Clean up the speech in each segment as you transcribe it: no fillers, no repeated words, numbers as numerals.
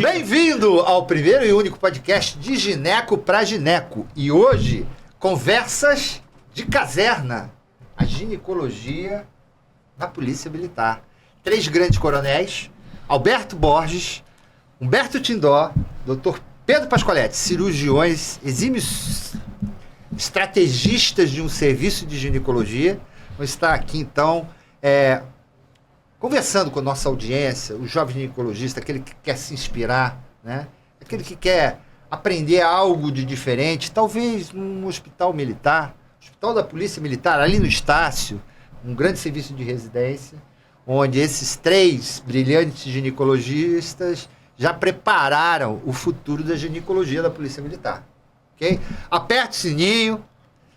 Bem-vindo ao primeiro e único podcast de gineco para gineco. E hoje, conversas de caserna, a ginecologia na Polícia Militar. 3 grandes coronéis, Alberto Borges, Humberto Tindó, Dr. Pedro Pascoaletti, cirurgiões, exímios estrategistas de um serviço de ginecologia. Vamos estar aqui, então, conversando com a nossa audiência, o jovem ginecologista, aquele que quer se inspirar, né? Aquele que quer aprender algo de diferente, talvez num hospital militar, hospital da Polícia Militar, ali no Estácio, um grande serviço de residência, onde esses 3 brilhantes ginecologistas já prepararam o futuro da ginecologia da Polícia Militar. Okay? Aperte o sininho,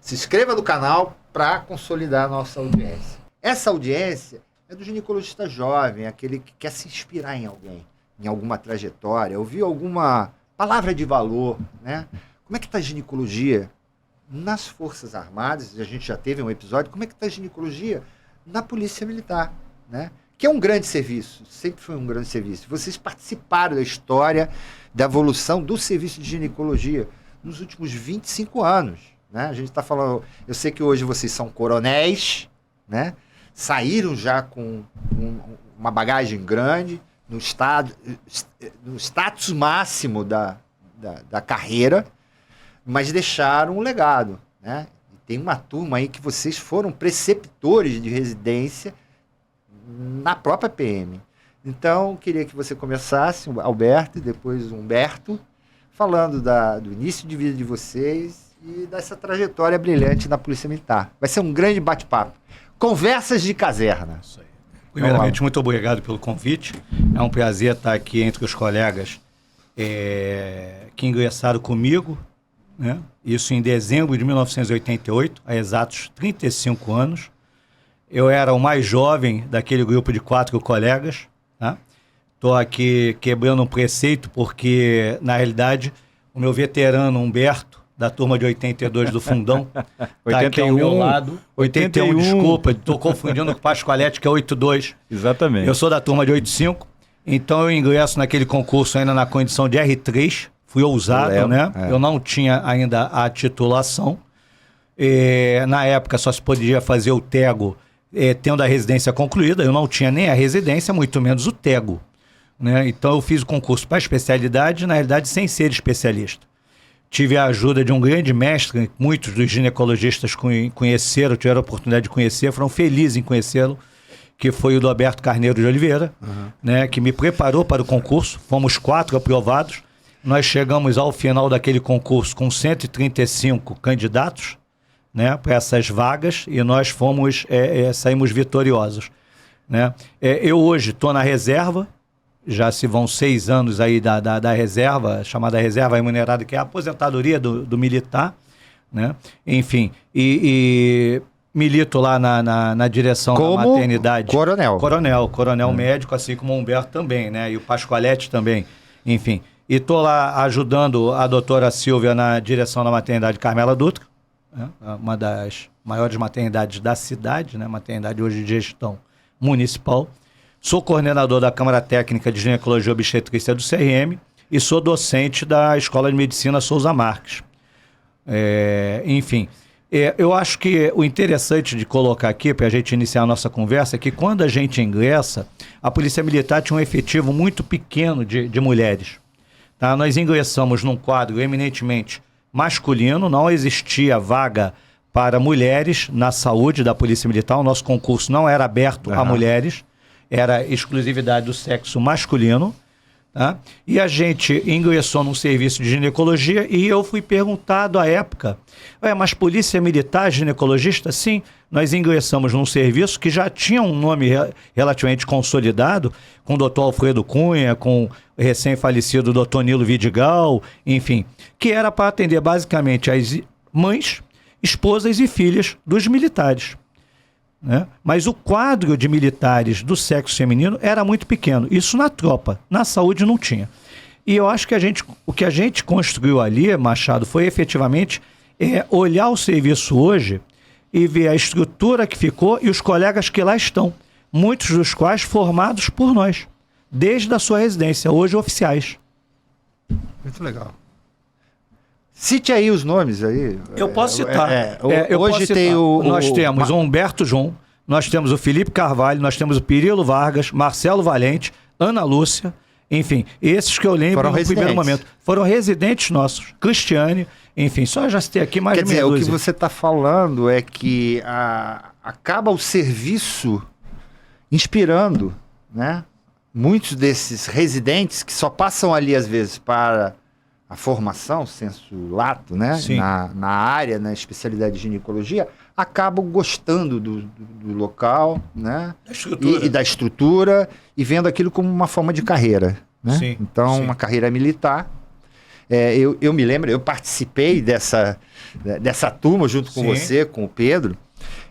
se inscreva no canal para consolidar a nossa audiência. Essa audiência é do ginecologista jovem, aquele que quer se inspirar em alguém, em alguma trajetória, ouvir alguma palavra de valor, né? Como é que está a ginecologia nas Forças Armadas? A gente já teve um episódio. Como é que está a ginecologia na Polícia Militar, né? Que é um grande serviço, sempre foi um grande serviço. Vocês participaram da história da evolução do serviço de ginecologia nos últimos 25 anos, né? A gente está falando, eu sei que hoje vocês são coronéis, né? Saíram já com uma bagagem grande, no status máximo da carreira, mas deixaram um legado, né? E tem uma turma aí que vocês foram preceptores de residência na própria PM. Então, queria que você começasse, Alberto, e depois Humberto, falando do início de vida de vocês e dessa trajetória brilhante na Polícia Militar. Vai ser um grande bate-papo. Conversas de caserna. Isso aí. Primeiramente, muito obrigado pelo convite. É um prazer estar aqui entre os colegas que ingressaram comigo, né? Isso em dezembro de 1988, há exatos 35 anos. Eu era o mais jovem daquele grupo de 4 colegas. Estou aqui quebrando um preceito porque, na realidade, o meu veterano Humberto, da turma de 82 do Fundão, está aqui ao meu lado. 81, desculpa, estou confundindo com o Pascoaletti, que é 82. Exatamente. Eu sou da turma de 85, então eu ingresso naquele concurso ainda na condição de R3, fui ousado, né? Eu não tinha ainda a titulação. Na época só se podia fazer o TEGO tendo a residência concluída, eu não tinha nem a residência, muito menos o TEGO, né? Então eu fiz o concurso para especialidade, na realidade sem ser especialista. Tive a ajuda de um grande mestre, muitos dos ginecologistas conheceram, tiveram a oportunidade de conhecer, foram felizes em conhecê-lo, que foi o do Alberto Carneiro de Oliveira, né, que me preparou para o concurso. Fomos 4 aprovados. Nós chegamos ao final daquele concurso com 135 candidatos, né, para essas vagas, e nós saímos vitoriosos, né? Eu hoje estou na reserva. Já se vão 6 anos aí da reserva, chamada reserva remunerada, que é a aposentadoria do militar, né? Enfim, e milito lá na direção da maternidade. Coronel médico, assim como o Humberto também, né? E o Pascoaletti também, enfim. E estou lá ajudando a doutora Silvia na direção da maternidade Carmela Dutra, né? Uma das maiores maternidades da cidade, né? Maternidade hoje de gestão municipal. Sou coordenador da Câmara Técnica de Ginecologia e Obstetrícia do CRM e sou docente da Escola de Medicina Souza Marques. Enfim, eu acho que o interessante de colocar aqui, para a gente iniciar a nossa conversa, é que quando a gente ingressa, a Polícia Militar tinha um efetivo muito pequeno de mulheres. Tá? Nós ingressamos num quadro eminentemente masculino, não existia vaga para mulheres na saúde da Polícia Militar, o nosso concurso não era aberto a mulheres, era exclusividade do sexo masculino, tá? E a gente ingressou num serviço de ginecologia e eu fui perguntado à época, mas Polícia Militar, ginecologista? Sim, nós ingressamos num serviço que já tinha um nome relativamente consolidado, com o doutor Alfredo Cunha, com o recém-falecido doutor Nilo Vidigal, enfim, que era para atender basicamente as mães, esposas e filhas dos militares, né? Mas o quadro de militares do sexo feminino era muito pequeno. Isso na tropa, na saúde não tinha. E eu acho que o que a gente construiu ali, Machado, foi efetivamente olhar o serviço hoje e ver a estrutura que ficou e os colegas que lá estão, muitos dos quais formados por nós. desde a sua residência, hoje oficiais. Muito legal. Cite aí os nomes aí. Eu posso citar. Hoje tem Nós temos o Humberto João, nós temos o Felipe Carvalho, nós temos o Pirilo Vargas, Marcelo Valente, Ana Lúcia, enfim, esses que eu lembro no primeiro momento. Foram residentes nossos. Cristiane, enfim, só já citei aqui mais de meia dúzia. O que você está falando é que acaba o serviço inspirando, né? Muitos desses residentes que só passam ali, às vezes, para a formação, sensu lato, né? Na área, na especialidade de ginecologia, acabam gostando do local, né? E da estrutura, e vendo aquilo como uma forma de carreira, né? Sim, então, uma carreira militar. Eu me lembro, eu participei dessa turma junto com você, com o Pedro.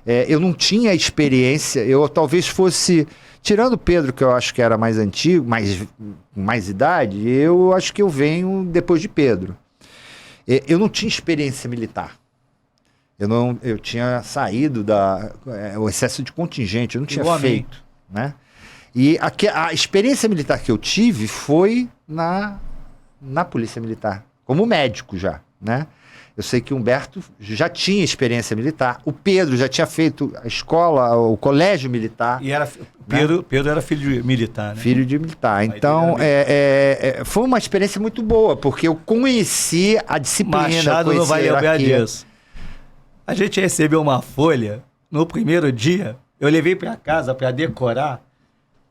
Eu não tinha experiência, eu talvez fosse... Tirando o Pedro, que eu acho que era mais antigo, mais idade, eu acho que eu venho depois de Pedro. Eu não tinha experiência militar. Eu tinha saído o excesso de contingente, eu não tinha feito. Né? E a experiência militar que eu tive foi na Polícia Militar, como médico já, né? Eu sei que o Humberto já tinha experiência militar, o Pedro já tinha feito a escola, o colégio militar. E Pedro era filho de militar, né? Filho de militar. Então, foi uma experiência muito boa, porque eu conheci a disciplina. Machado não vai lembrar disso. A gente recebeu uma folha no primeiro dia, eu levei para casa para decorar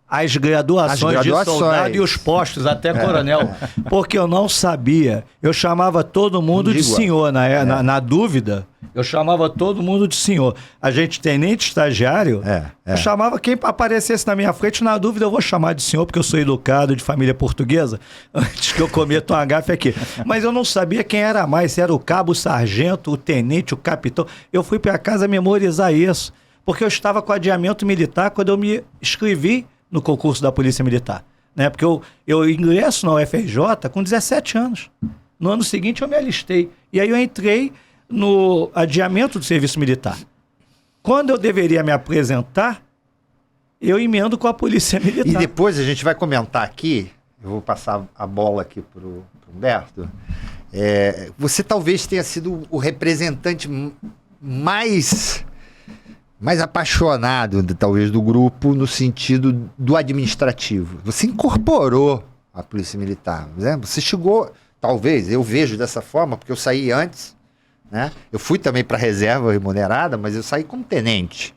as graduações de soldado e os postos até coronel, porque eu não sabia. Eu chamava todo mundo de senhor, na dúvida, eu chamava todo mundo de senhor. A gente tenente estagiário, eu chamava quem aparecesse na minha frente, na dúvida eu vou chamar de senhor, porque eu sou educado, de família portuguesa, antes que eu cometa uma gafe aqui. Mas eu não sabia quem era mais, se era o cabo, o sargento, o tenente, o capitão. Eu fui para casa memorizar isso, porque eu estava com adiamento militar quando eu me inscrevi no concurso da Polícia Militar, né? Porque eu ingresso na UFRJ com 17 anos. No ano seguinte eu me alistei. E aí eu entrei no adiamento do serviço militar. Quando eu deveria me apresentar, eu emendo com a Polícia Militar. E depois a gente vai comentar aqui, eu vou passar a bola aqui para o Humberto, você talvez tenha sido o representante mais apaixonado, talvez, do grupo no sentido do administrativo. Você incorporou a Polícia Militar, né? Você chegou, talvez, eu vejo dessa forma, porque eu saí antes, né? Eu fui também para a reserva remunerada, mas eu saí como tenente.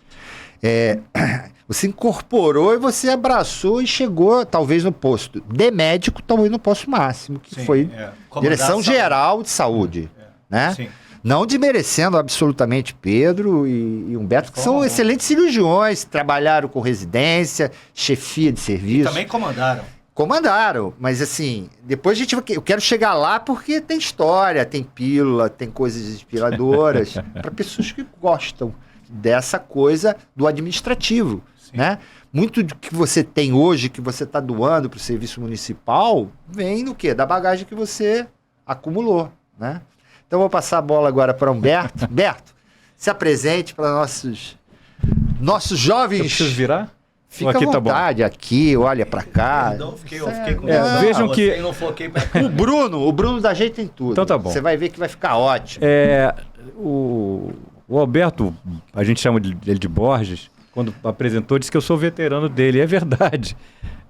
Você incorporou e você abraçou e chegou, talvez, no posto de médico, talvez no posto máximo, que foi Direção Geral de Saúde, né? Sim. Não desmerecendo absolutamente Pedro e Humberto, que são excelentes cirurgiões, trabalharam com residência, chefia de serviço. E também comandaram. Comandaram, mas assim, depois eu quero chegar lá porque tem história, tem pílula, tem coisas inspiradoras, para pessoas que gostam dessa coisa do administrativo, né? Muito do que você tem hoje, que você está doando para o serviço municipal, vem do quê? Da bagagem que você acumulou, né? Então, eu vou passar a bola agora para Humberto. Humberto, se apresente para nossos jovens. Eu preciso virar? Fica aqui, à vontade, aqui, olha para cá. Eu fiquei com vejam que não foquei pra... O Bruno da gente tem tudo. Então tá bom. Você vai ver que vai ficar ótimo. O Alberto, a gente chama ele de Borges, quando apresentou, disse que eu sou veterano dele. É verdade.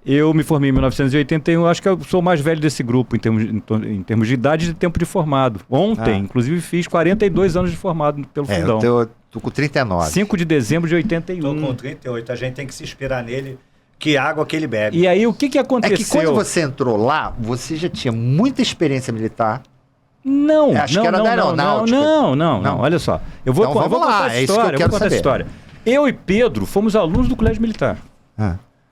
Eu me formei em 1981, acho que eu sou o mais velho desse grupo em termos de idade e de tempo de formado. Ontem, inclusive, fiz 42 anos de formado pelo Fundão. Eu tô com 39. 5 de dezembro de 81. Tô com 38, a gente tem que se inspirar nele, que água que ele bebe. E aí, o que aconteceu? É que quando você entrou lá, você já tinha muita experiência militar. Não, acho que era da aeronáutica. Não, olha só. Eu vou contar essa história. Eu e Pedro fomos alunos do Colégio Militar.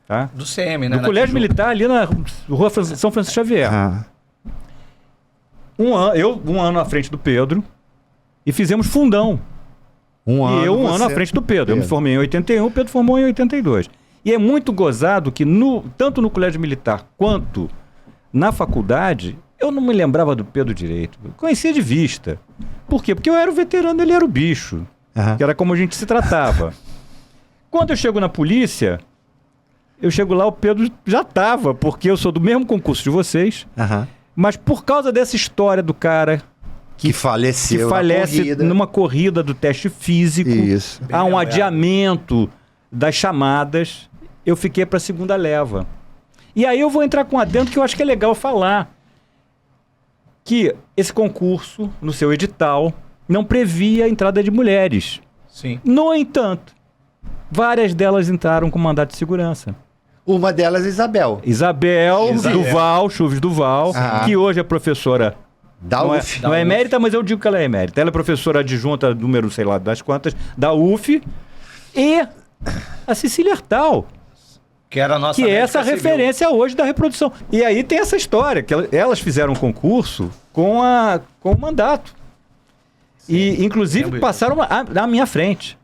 Tá? Do CM, né? Do Colégio Militar, ali na Rua São Francisco Xavier. Um ano à frente do Pedro e fizemos Fundão. Um ano à frente do Pedro. Eu me formei em 81, o Pedro formou em 82. E é muito gozado que tanto no Colégio Militar quanto na faculdade, eu não me lembrava do Pedro direito. Eu conhecia de vista. Por quê? Porque eu era o veterano, ele era o bicho. Que era como a gente se tratava. Quando eu chego na polícia... Eu chego lá, o Pedro já estava, porque eu sou do mesmo concurso de vocês, mas por causa dessa história do cara que faleceu, que falece numa corrida do teste físico, há um adiamento das chamadas, eu fiquei para a segunda leva. E aí eu vou entrar com um adendo que eu acho que é legal falar, que esse concurso, no seu edital, não previa a entrada de mulheres. Sim. No entanto, várias delas entraram com mandato de segurança. Uma delas, Isabel. Isabel. Duval, Chuves Duval, que hoje é professora da UF. Não é emérita, mas eu digo que ela é emérita. Ela é professora adjunta, número sei lá das quantas, da UF. E a Cecília Artal, que era a nossa que é essa referência hoje da reprodução. E aí tem essa história, que elas fizeram um concurso com o mandato. Sim, e, inclusive, passaram na minha frente.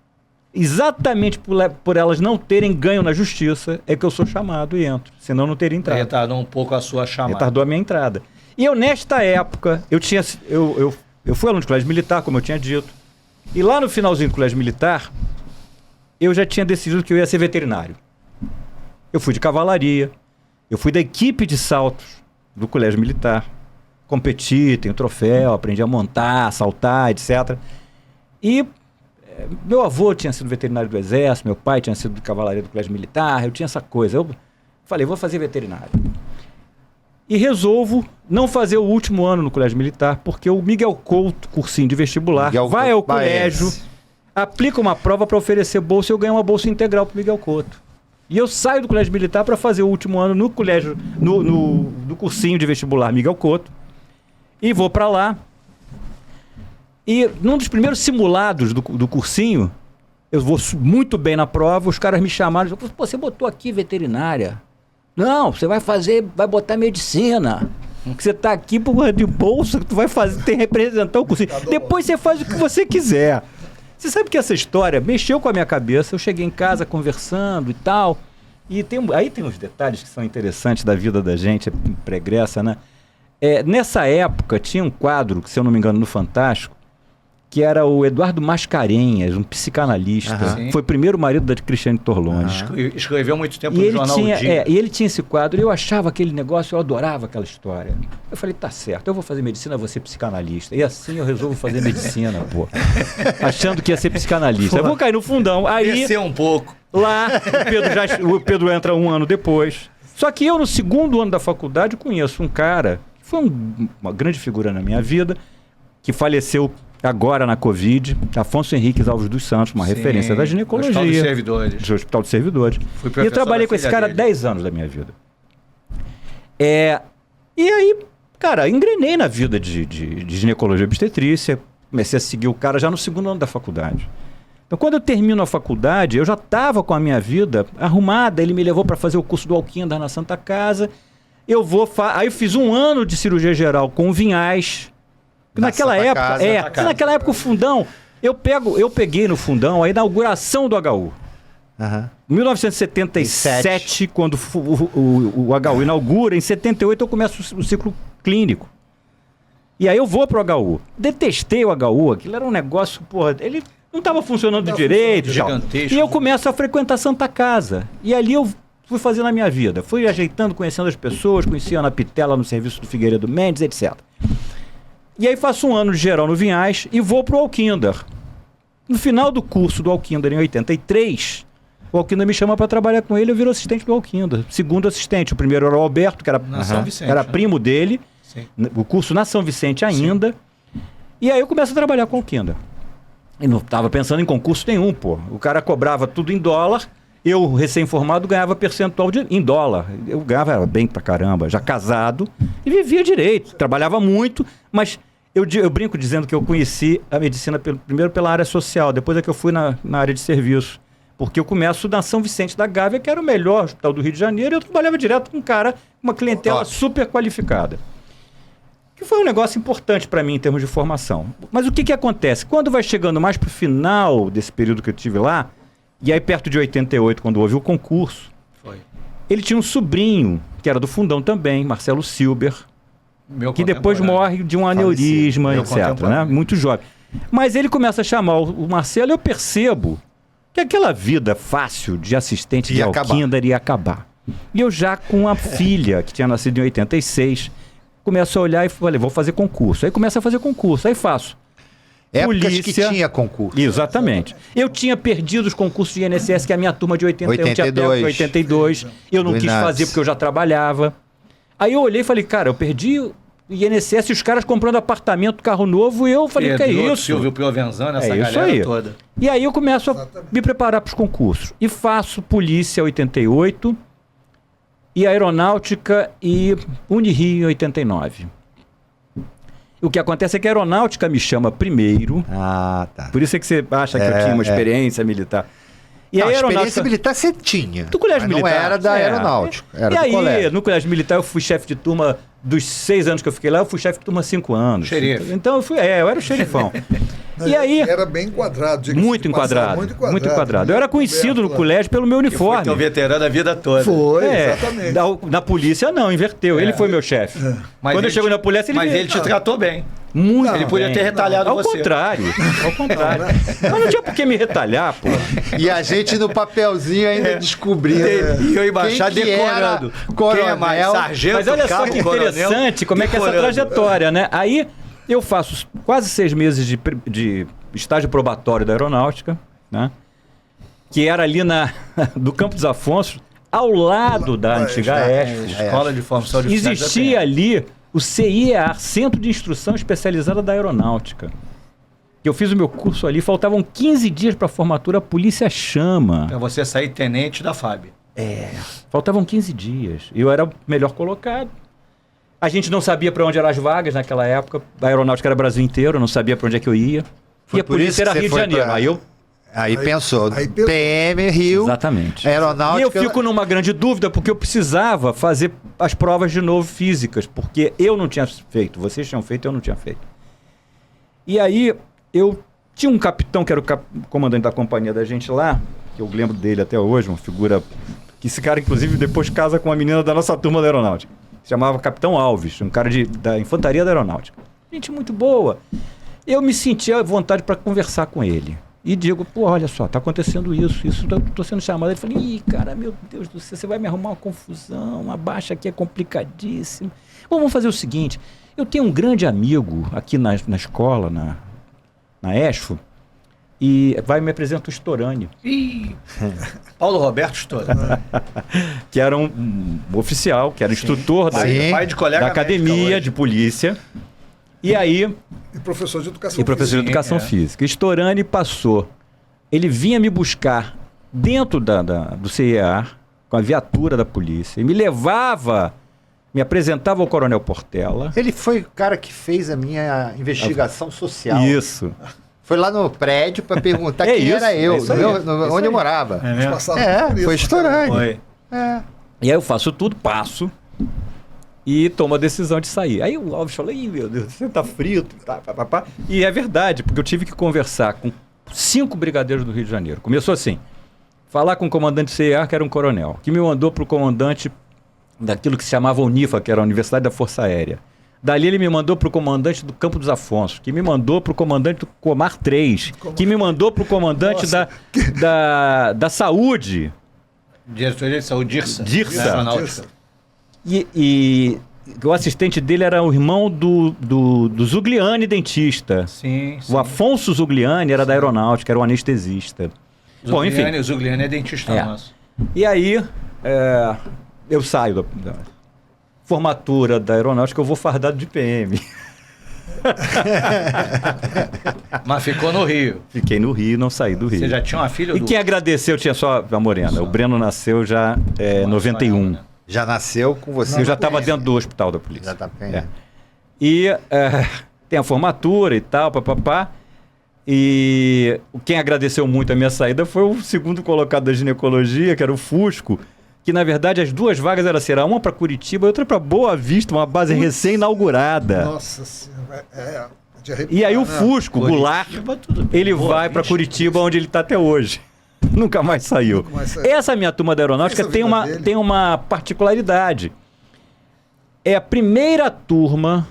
Exatamente por elas não terem ganho na justiça, é que eu sou chamado e entro. Senão eu não teria entrado. Retardou um pouco a sua chamada. Retardou a minha entrada. E eu, nesta época, eu fui aluno de colégio militar, como eu tinha dito. E lá no finalzinho do colégio militar, eu já tinha decidido que eu ia ser veterinário. Eu fui de cavalaria, eu fui da equipe de saltos do colégio militar. Competi, tenho troféu, aprendi a montar, saltar, etc. E meu avô tinha sido veterinário do Exército, meu pai tinha sido de cavalaria do colégio militar, eu tinha essa coisa. Eu falei, vou fazer veterinário. E resolvo não fazer o último ano no colégio militar, porque o Miguel Couto, cursinho de vestibular, vai ao colégio, aplica uma prova para oferecer bolsa e eu ganho uma bolsa integral para o Miguel Couto. E eu saio do colégio militar para fazer o último ano no colégio, no cursinho de vestibular Miguel Couto, e vou para lá. E num dos primeiros simulados do cursinho, eu vou muito bem na prova, os caras me chamaram e falaram, pô, você botou aqui veterinária. Não, você vai botar medicina. Porque você tá aqui por de bolsa, tu vai tem representar o cursinho. Depois você faz o que você quiser. Você sabe que essa história mexeu com a minha cabeça. Eu cheguei em casa conversando e tal. E aí tem uns detalhes que são interessantes da vida da gente, pregressa, né? Nessa época tinha um quadro, se eu não me engano, no Fantástico, que era o Eduardo Mascarenhas, um psicanalista. Foi o primeiro marido da Cristiane Torlone. Escreveu muito tempo no jornal O Dia. E ele tinha esse quadro, e eu achava aquele negócio, eu adorava aquela história. Eu falei, tá certo, eu vou fazer medicina, eu vou ser psicanalista. E assim eu resolvo fazer medicina, pô. Achando que ia ser psicanalista. Eu vou cair no fundão. Aí, descer um pouco. Lá, o Pedro entra um ano depois. Só que eu, no segundo ano da faculdade, conheço um cara, que foi uma grande figura na minha vida, que faleceu agora na Covid, Afonso Henriques Alves dos Santos, uma referência da ginecologia. Hospital dos Servidores. Do Hospital dos Servidores. E eu trabalhei com esse cara há 10 anos da minha vida. E aí, cara, engrenei na vida de ginecologia e obstetrícia, comecei a seguir o cara já no segundo ano da faculdade. Então, quando eu termino a faculdade, eu já estava com a minha vida arrumada, ele me levou para fazer o curso do Alquindar na Santa Casa. Aí eu fiz um ano de cirurgia geral com o Vinhais. Naquela época o fundão, eu peguei no fundão a inauguração do HU. Em 1977, quando o HU inaugura, em 78 eu começo o ciclo clínico. E aí eu vou pro HU. Detestei o HU, aquilo era um negócio, porra, ele não estava funcionando direito. Gigantesco. E eu começo a frequentar Santa Casa. E ali eu fui fazendo a minha vida. Fui ajeitando, conhecendo as pessoas, conheci a Ana Pitela no serviço do Figueiredo Mendes, etc. E aí faço um ano de geral no Vinhais e vou pro Alquindar. No final do curso do Alquindar, em 83, o Alquindar me chama para trabalhar com ele, eu viro assistente do Alquindar. Segundo assistente. O primeiro era o Alberto, que era, era primo dele. Sim. O curso na São Vicente ainda. Sim. E aí eu começo a trabalhar com o Alquindar. E não estava pensando em concurso nenhum, pô. O cara cobrava tudo em dólar. Eu, recém-formado, ganhava percentual em dólar. Eu ganhava bem pra caramba, já casado. E vivia direito. Trabalhava muito, mas eu brinco dizendo que eu conheci a medicina primeiro pela área social, depois é que eu fui na área de serviço. Porque eu começo na São Vicente da Gávea, que era o melhor hospital do Rio de Janeiro, e eu trabalhava direto com um cara, uma clientela super qualificada. Que foi um negócio importante para mim em termos de formação. Mas o que acontece? Quando vai chegando mais pro final desse período que eu tive lá, e aí perto de 88, quando houve o concurso, ele tinha um sobrinho, que era do fundão também, Marcelo Silber, que depois morre de um aneurisma, etc. Né? Muito jovem. Mas ele começa a chamar o Marcelo e eu percebo que aquela vida fácil de assistente de Alquindar ia acabar. E eu já com a filha, que tinha nascido em 86, começo a olhar e falei, vou fazer concurso. Aí começo a fazer concurso, aí faço. Épocas que tinha concurso. Exatamente. Eu tinha perdido os concursos de INSS, que a minha turma de 81 tinha pego em 82. Eu não quis fazer porque eu já trabalhava. Aí eu olhei e falei, cara, eu perdi o INSS e os caras comprando apartamento, carro novo, e eu falei, que é isso? Silvio Piovenzano, essa galera toda. E aí eu começo a me preparar para os concursos. E faço Polícia 88, e Aeronáutica e Unirio em 89. O que acontece é que a Aeronáutica me chama primeiro. Ah, tá. Por isso é que você acha que eu tinha uma experiência militar. E não, a experiência militar você tinha. Do colégio militar. Não era da Aeronáutica. Era e do aí, colégio. no colégio militar, eu fui chefe de turma dos 6 anos que eu fiquei lá, eu fui chefe de turma 5 anos. Xerife. Então eu era o xerifão. E aí, era bem enquadrado. Muito enquadrado. Muito enquadrado. Eu era conhecido no colégio pelo meu uniforme. Foi veterano a vida toda. Foi, exatamente. Na polícia não, inverteu. Ele foi meu chefe. Quando eu chego na polícia, ele te tratou bem. Muito. Ele podia ter retalhado você. Ao contrário. Mas não tinha por que me retalhar, pô. E a gente no papelzinho ainda descobrindo. E eu embaixado decorando. Coronel, sargento, mas olha só que interessante como é que é essa trajetória, né? Aí eu faço quase 6 meses de estágio probatório da Aeronáutica, né? Que era ali do Campos Afonso, ao lado da antiga ESF. Escola de Formação de Oficiais. Existia ali o CIEAR, Centro de Instrução Especializada da Aeronáutica. Eu fiz o meu curso ali, faltavam 15 dias para a formatura, a polícia chama. Para você sair tenente da FAB. Faltavam 15 dias. Eu era o melhor colocado. A gente não sabia para onde eram as vagas naquela época. A Aeronáutica era Brasil inteiro, eu não sabia para onde é que eu ia. Foi e a polícia era Rio de Janeiro. Aí pensou, PM, Rio, exatamente. Aeronáutica... E eu fico numa grande dúvida, porque eu precisava fazer as provas de novo físicas, porque eu não tinha feito, vocês tinham feito, eu não tinha feito. E aí, eu tinha um capitão, que era o comandante da companhia da gente lá, que eu lembro dele até hoje, uma figura... que esse cara, inclusive, depois casa com uma menina da nossa turma da Aeronáutica. Se chamava Capitão Alves, um cara da Infantaria da Aeronáutica. Gente muito boa. Eu me sentia à vontade para conversar com ele. E digo, pô, olha só, tá acontecendo isso, tô sendo chamado. Ele falou, ih, cara, meu Deus do céu, você vai me arrumar uma confusão, a baixa aqui é complicadíssima. Bom, vamos fazer o seguinte, eu tenho um grande amigo aqui na escola, na ESFO, e vai me apresentar o Storani. Paulo Roberto Storani. Que era um oficial, que era instrutor pai de colega da academia de polícia. E aí... E professor de educação física. E professor de educação física. Storani passou. Ele vinha me buscar dentro do CIEAR, com a viatura da polícia, e me levava, me apresentava ao Coronel Portela. Ele foi o cara que fez a minha investigação social. Isso. Foi lá no prédio para perguntar quem era eu, onde eu morava. Foi Storani. Foi. E aí eu faço tudo, passo... e toma a decisão de sair. Aí o Alves falou, ih, meu Deus, você tá frito. E é verdade, porque eu tive que conversar com 5 brigadeiros do Rio de Janeiro. Começou assim, falar com o comandante CIEAR, que era um coronel, que me mandou para o comandante daquilo que se chamava UNIFA, que era a Universidade da Força Aérea. Dali ele me mandou para o comandante do Campo dos Afonsos, que me mandou para o comandante do Comar 3, que me mandou para o comandante da Saúde. Diretoria de Saúde, DIRSA. DIRSA. E o assistente dele era o irmão do Zugliani, dentista. Sim. O Afonso Zugliani era da Aeronáutica, era um anestesista. Bom, enfim. O Zugliani é dentista nosso. E aí, eu saio da formatura da Aeronáutica, eu vou fardado de PM. Mas ficou no Rio. Fiquei no Rio, não saí do Rio. Você já tinha uma filha? E quem agradeceu tinha só a Morena. O Breno nasceu já em 91. Já nasceu com você? Eu já estava dentro do hospital da polícia. Já tá bem. E tem a formatura e tal, papapá. E quem agradeceu muito a minha saída foi o segundo colocado da ginecologia, que era o Fusco, que na verdade as 2 vagas eram assim, uma para Curitiba e outra para Boa Vista, uma base recém-inaugurada. Nossa Senhora, e aí o Fusco, Goulart, ele vai para Curitiba, onde ele está até hoje. Nunca mais saiu. Essa minha turma da Aeronáutica tem uma particularidade. É a primeira turma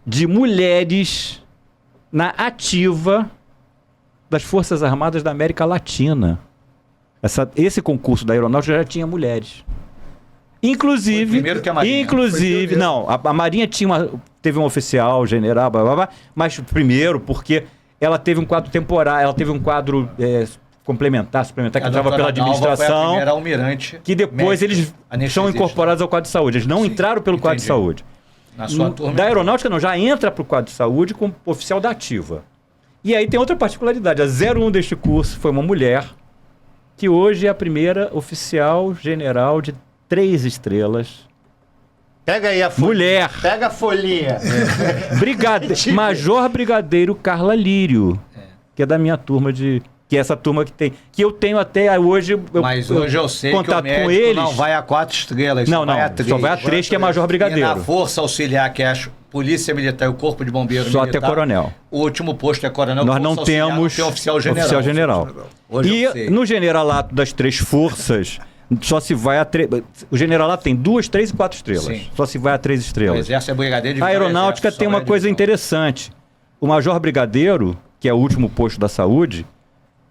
de mulheres na ativa das Forças Armadas da América Latina. Esse concurso da Aeronáutica já tinha mulheres. Inclusive, primeiro que a Marinha. inclusive, não, a Marinha teve um oficial, general, blá, blá, blá, mas primeiro porque ela teve um quadro temporário, ela teve um quadro suplementar, que entrava pela administração, foi a primeira almirante que depois eles são incorporados ao quadro de saúde. Eles não entraram pelo quadro de saúde. Na sua turma. Da aeronáutica não, já entra para o quadro de saúde como oficial da ativa. E aí tem outra particularidade, a 01 deste curso foi uma mulher, que hoje é a primeira oficial general de 3 estrelas. Pega aí a folha. Mulher. Pega a folhinha. Major Brigadeiro Carla Lírio, que é da minha turma que é essa turma que tem. Que eu tenho até hoje. Mas hoje eu sei contato que o com eles. não vai a 4 estrelas. Não, só vai a 3, que é Major Brigadeiro. E na Força Auxiliar, que é a Polícia Militar e o Corpo de Bombeiros só Militar, até coronel. O último posto é coronel. Nós não temos tem oficial general. Hoje e no generalato das 3 forças, só se vai a 3. O generalato tem 2, 3 e 4 estrelas. Sim. Só se vai a 3 estrelas. O Exército é brigadeiro. A aeronáutica tem uma coisa interessante. O Major Brigadeiro, que é o último posto da saúde,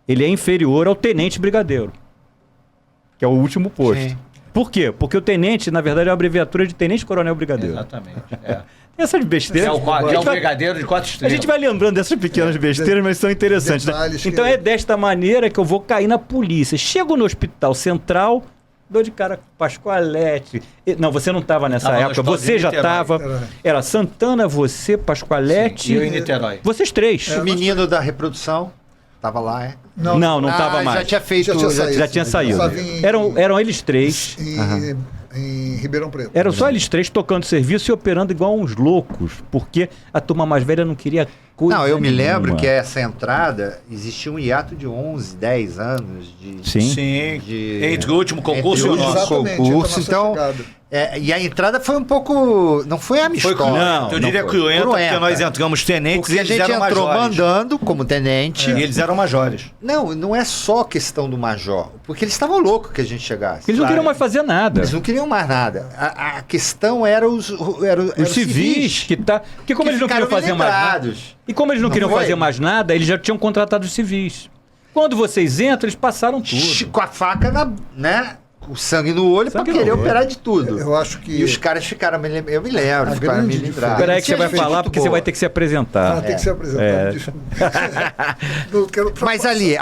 ele é inferior ao Tenente Brigadeiro, que é o último posto. Sim. Por quê? Porque o tenente, na verdade, é uma abreviatura de Tenente Coronel Brigadeiro. Exatamente. Essas besteiras... É o brigadeiro de 4 estrelas. A gente vai lembrando dessas pequenas besteiras, mas são interessantes. Né? Então é desta maneira que eu vou cair na polícia. Chego no Hospital Central, dou de cara com Pascoalete. Não, você não estava nessa época. Você já estava. Era Santana, você, Pascoalete... Sim, eu em Niterói. Vocês 3. O menino da reprodução estava lá, é? Não estava mais. Já tinha feito. Já tinha saído. Eram eles 3. Em Ribeirão Preto. Eram só eles 3 tocando serviço e operando igual uns loucos, porque a turma mais velha não queria coisa. Não, eu me lembro que essa entrada existia um hiato de 11, 10 anos Sim. Entre o último concurso e o nosso concurso. Então, e a entrada foi um pouco. Não foi amistosa. Não, eu diria cruenta, porque nós entramos tenentes e eles eram majores. A gente entrou mandando como tenente. E eles eram majores. Não é só questão do major, porque eles estavam loucos que a gente chegasse. Eles não queriam mais fazer nada. Eles não queriam mais nada. A questão era os civis que como eles não queriam fazer mais nada. E como eles não queriam fazer mais nada, eles já tinham contratado os civis. Quando vocês entram, eles passaram tudo. Com a faca o sangue no olho para querer operar de tudo. Eu acho que... E os caras ficaram, eu me lembro, ficaram melindrados. Espera aí que você vai falar, porque você vai ter que se apresentar. Tem que se apresentar, desculpa. Mas ali,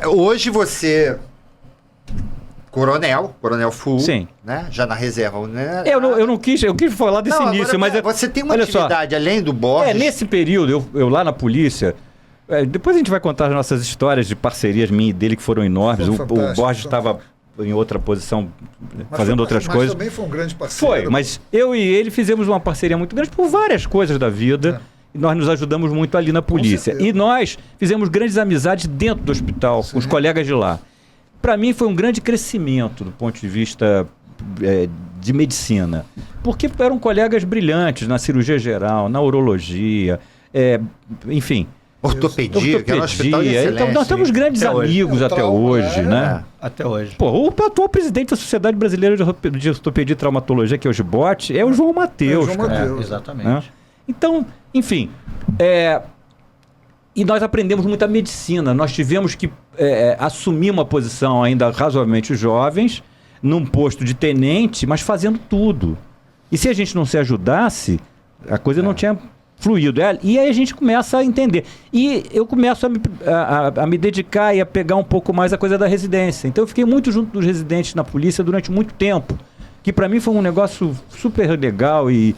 hoje você... Coronel full, sim, né? Já na reserva, né? Eu quis falar desse início, mas você tem uma atividade além do Borges. Nesse período, eu lá na polícia, depois a gente vai contar as nossas histórias de parcerias minha e dele que foram enormes. O Borges estava em outra posição, fazendo outras coisas. Mas também foi um grande parceiro. Foi, mas eu e ele fizemos uma parceria muito grande por várias coisas da vida. E nós nos ajudamos muito ali na polícia. E nós fizemos grandes amizades dentro do hospital, com os colegas de lá. Para mim foi um grande crescimento do ponto de vista de medicina, porque eram colegas brilhantes na cirurgia geral, na urologia, enfim. Ortopedia, que é um hospital de excelência. Então, nós temos grandes amigos até hoje, né? Até hoje. Pô, o atual presidente da Sociedade Brasileira de Ortopedia e Traumatologia, que é o GBOT, é o João Mateus. Exatamente. Né? Então, enfim, e nós aprendemos muita medicina. Nós tivemos que assumir uma posição ainda razoavelmente jovens, num posto de tenente, mas fazendo tudo. E se a gente não se ajudasse, a coisa não tinha fluído. E aí a gente começa a entender. E eu começo a me dedicar e a pegar um pouco mais a coisa da residência. Então eu fiquei muito junto dos residentes na polícia durante muito tempo, que para mim foi um negócio super legal e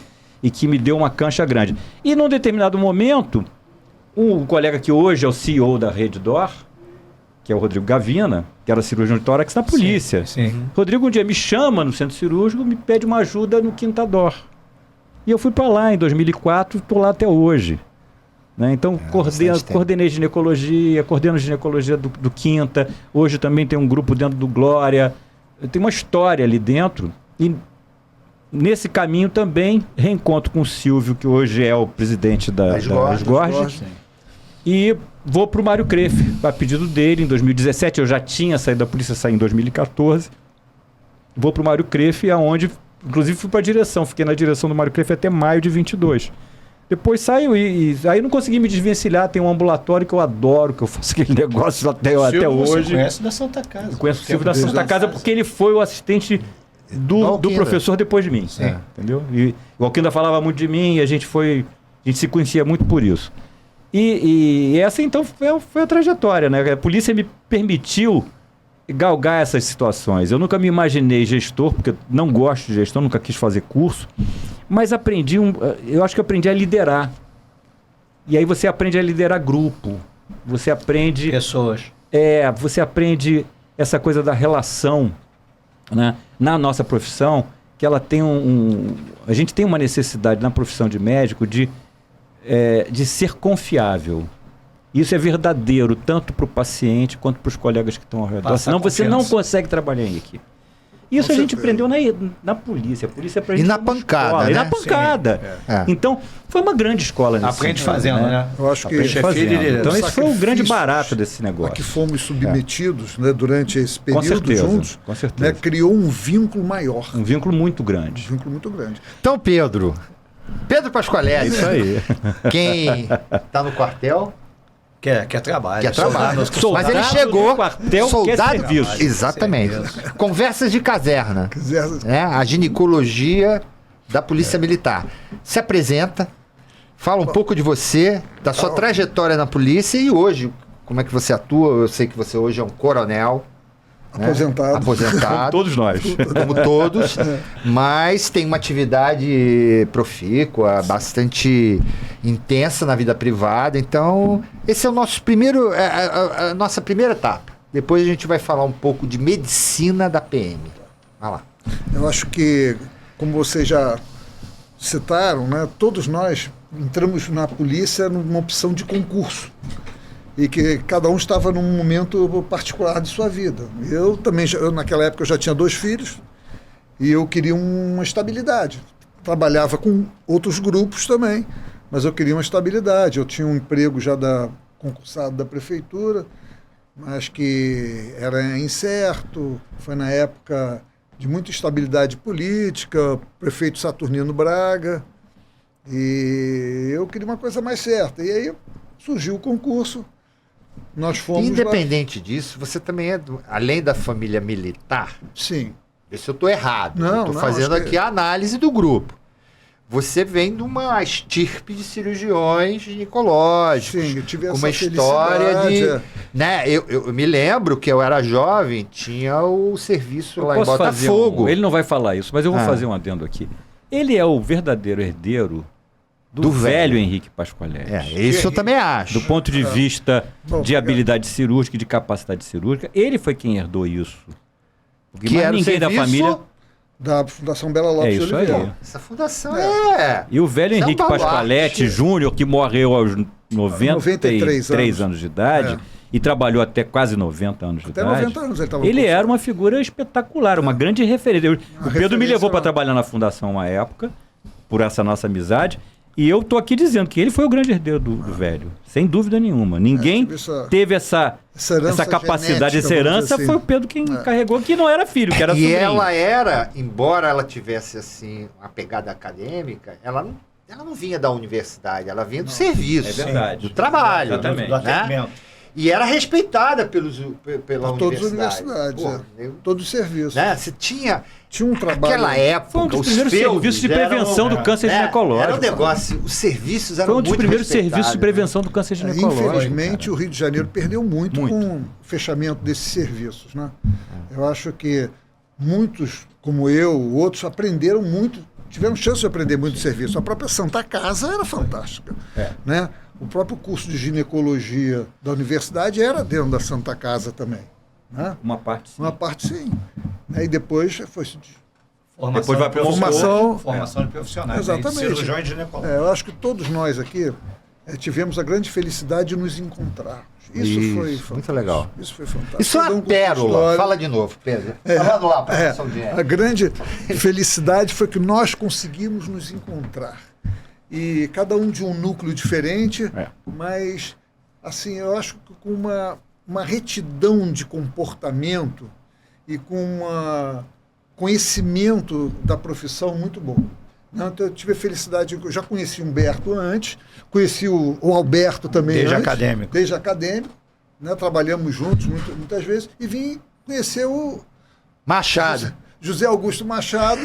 que me deu uma cancha grande. E num determinado momento, um colega que hoje é o CEO da Rede DOR, que é o Rodrigo Gavina, que era cirurgião de tórax na polícia. Sim. Rodrigo um dia me chama no centro cirúrgico, me pede uma ajuda no Quinta DOR. E eu fui para lá em 2004 e estou lá até hoje. Né? Então, coordenei ginecologia, coordeno ginecologia do Quinta. Hoje também tem um grupo dentro do Glória. Tem uma história ali dentro. E nesse caminho também reencontro com o Silvio, que hoje é o presidente da Esgorge. E vou para o Mário Crefe, a pedido dele. Em 2017, eu já tinha saído da polícia, saí em 2014. Vou para o Mário Crefe, aonde, inclusive, fui para a direção. Fiquei na direção do Mário Crefe até maio de 22. Depois saiu e aí não consegui me desvencilhar. Tem um ambulatório que eu adoro, que eu faço aquele negócio até hoje. Você conhece da Santa Casa. Eu conheço o Silvio da Santa Casa porque ele foi o assistente do professor depois de mim. Entendeu? E o Alquinda falava muito de mim e a gente se conhecia muito por isso. E essa, então, foi a trajetória, né? A polícia me permitiu galgar essas situações. Eu nunca me imaginei gestor, porque eu não gosto de gestão, nunca quis fazer curso, mas eu acho que aprendi a liderar. E aí você aprende a liderar grupo, você aprende... Pessoas. Você aprende essa coisa da relação, né? Na nossa profissão, que ela tem a gente tem uma necessidade na profissão de médico de ser confiável. Isso é verdadeiro, tanto para o paciente quanto para os colegas que estão ao redor. Senão você não consegue trabalhar em equipe. Isso a gente aprendeu na polícia. A polícia aprende na pancada, né? E na pancada. Então, foi uma grande escola nesse Aprende fazendo, né? Eu acho que então, esse foi o grande barato desse negócio. A que fomos submetidos, né, durante esse período juntos, com certeza. Né, criou um vínculo maior. Um vínculo muito grande. Um vínculo muito grande. Então, Pedro Pasqualetti. Isso aí. Quem está no quartel... Quer trabalho. Quer trabalho. Soldado mas ele chegou... quartel, soldado, quer serviço. Exatamente. Conversas de caserna. Né? A ginecologia da Polícia Militar. Se apresenta, fala um pouco de você, da sua trajetória na polícia e hoje, como é que você atua. Eu sei que você hoje é um coronel. Aposentado. Como todos nós. Como todos. Mas tem uma atividade profícua, bastante intensa na vida privada. Então, esse é o nosso primeiro, a nossa primeira etapa. Depois a gente vai falar um pouco de medicina da PM. Vai lá. Eu acho que, como vocês já citaram, né, todos nós entramos na polícia numa opção de concurso. E que cada um estava num momento particular de sua vida. Eu também, naquela época, eu já tinha 2 filhos e eu queria uma estabilidade. Trabalhava com outros grupos também, mas eu queria uma estabilidade. Eu tinha um emprego já concursado da prefeitura, mas que era incerto. Foi na época de muita instabilidade política, prefeito Saturnino Braga, e eu queria uma coisa mais certa. E aí surgiu o concurso. Nós fomos Independente disso, você também é, além da família militar? Sim. Vê se eu estou errado. Não, estou fazendo aqui a análise do grupo. Você vem de uma estirpe de cirurgiões ginecológicos. Sim, eu tive com uma essa história de... felicidade. Né, eu me lembro que eu era jovem, tinha o serviço lá em Botafogo. Ele não vai falar isso, mas eu vou fazer um adendo aqui. Ele é o verdadeiro herdeiro do velho Henrique Pasqualetti. Isso eu também acho. Do ponto de vista de habilidade cirúrgica e de capacidade cirúrgica, ele foi quem herdou isso. Porque que era ninguém da família... Da Fundação Bela Lopes isso de Oliveira. aí. Essa fundação E o velho Henrique Pasqualetti Júnior, que morreu aos 93 anos de idade e trabalhou até quase 90 anos de idade. 90 anos ele estava Ele era uma figura espetacular, uma grande referência. O Pedro me levou para trabalhar na fundação uma época, por essa nossa amizade. E eu tô aqui dizendo que ele foi o grande herdeiro do velho, sem dúvida nenhuma. Ninguém teve essa capacidade, essa herança assim. Foi o Pedro quem carregou, que não era filho, que era sobrinho. E ela era, embora ela tivesse assim uma pegada acadêmica, ela não vinha da universidade, ela vinha do serviço, verdade. do trabalho, exatamente. Do atendimento. E era respeitada pela universidade. Todas as universidades, todos os serviços. Né? Você tinha um trabalho. Naquela época, foi um dos primeiros serviços de prevenção do câncer ginecológico. Era um negócio, os serviços eram muito Foi um dos primeiros serviços de prevenção do câncer ginecológico. Infelizmente, o Rio de Janeiro perdeu muito com o fechamento desses serviços. Né? Eu acho que muitos, como eu, outros, aprenderam muito, tiveram chance de aprender muito de serviço. A própria Santa Casa era fantástica. Né? O próprio curso de ginecologia da universidade era dentro da Santa Casa também. Né? Uma parte sim. Uma parte sim. E depois foi Depois vai para formação de profissionais. Exatamente. Cirurgiões e ginecólogos. Eu acho que todos nós aqui tivemos a grande felicidade de nos encontrarmos. Isso foi fantástico. Muito legal. Isso foi fantástico. Isso é uma pérola. Fala de novo, Pedro. Falando lá para a grande felicidade foi que nós conseguimos nos encontrar. E cada um de um núcleo diferente, mas assim, eu acho que com uma retidão de comportamento e com um conhecimento da profissão muito bom. Então, eu tive a felicidade, eu já conheci o Humberto antes, conheci o Alberto também desde antes, acadêmico. Desde acadêmico, né? Trabalhamos juntos muitas vezes, e vim conhecer o Machado. José Augusto Machado.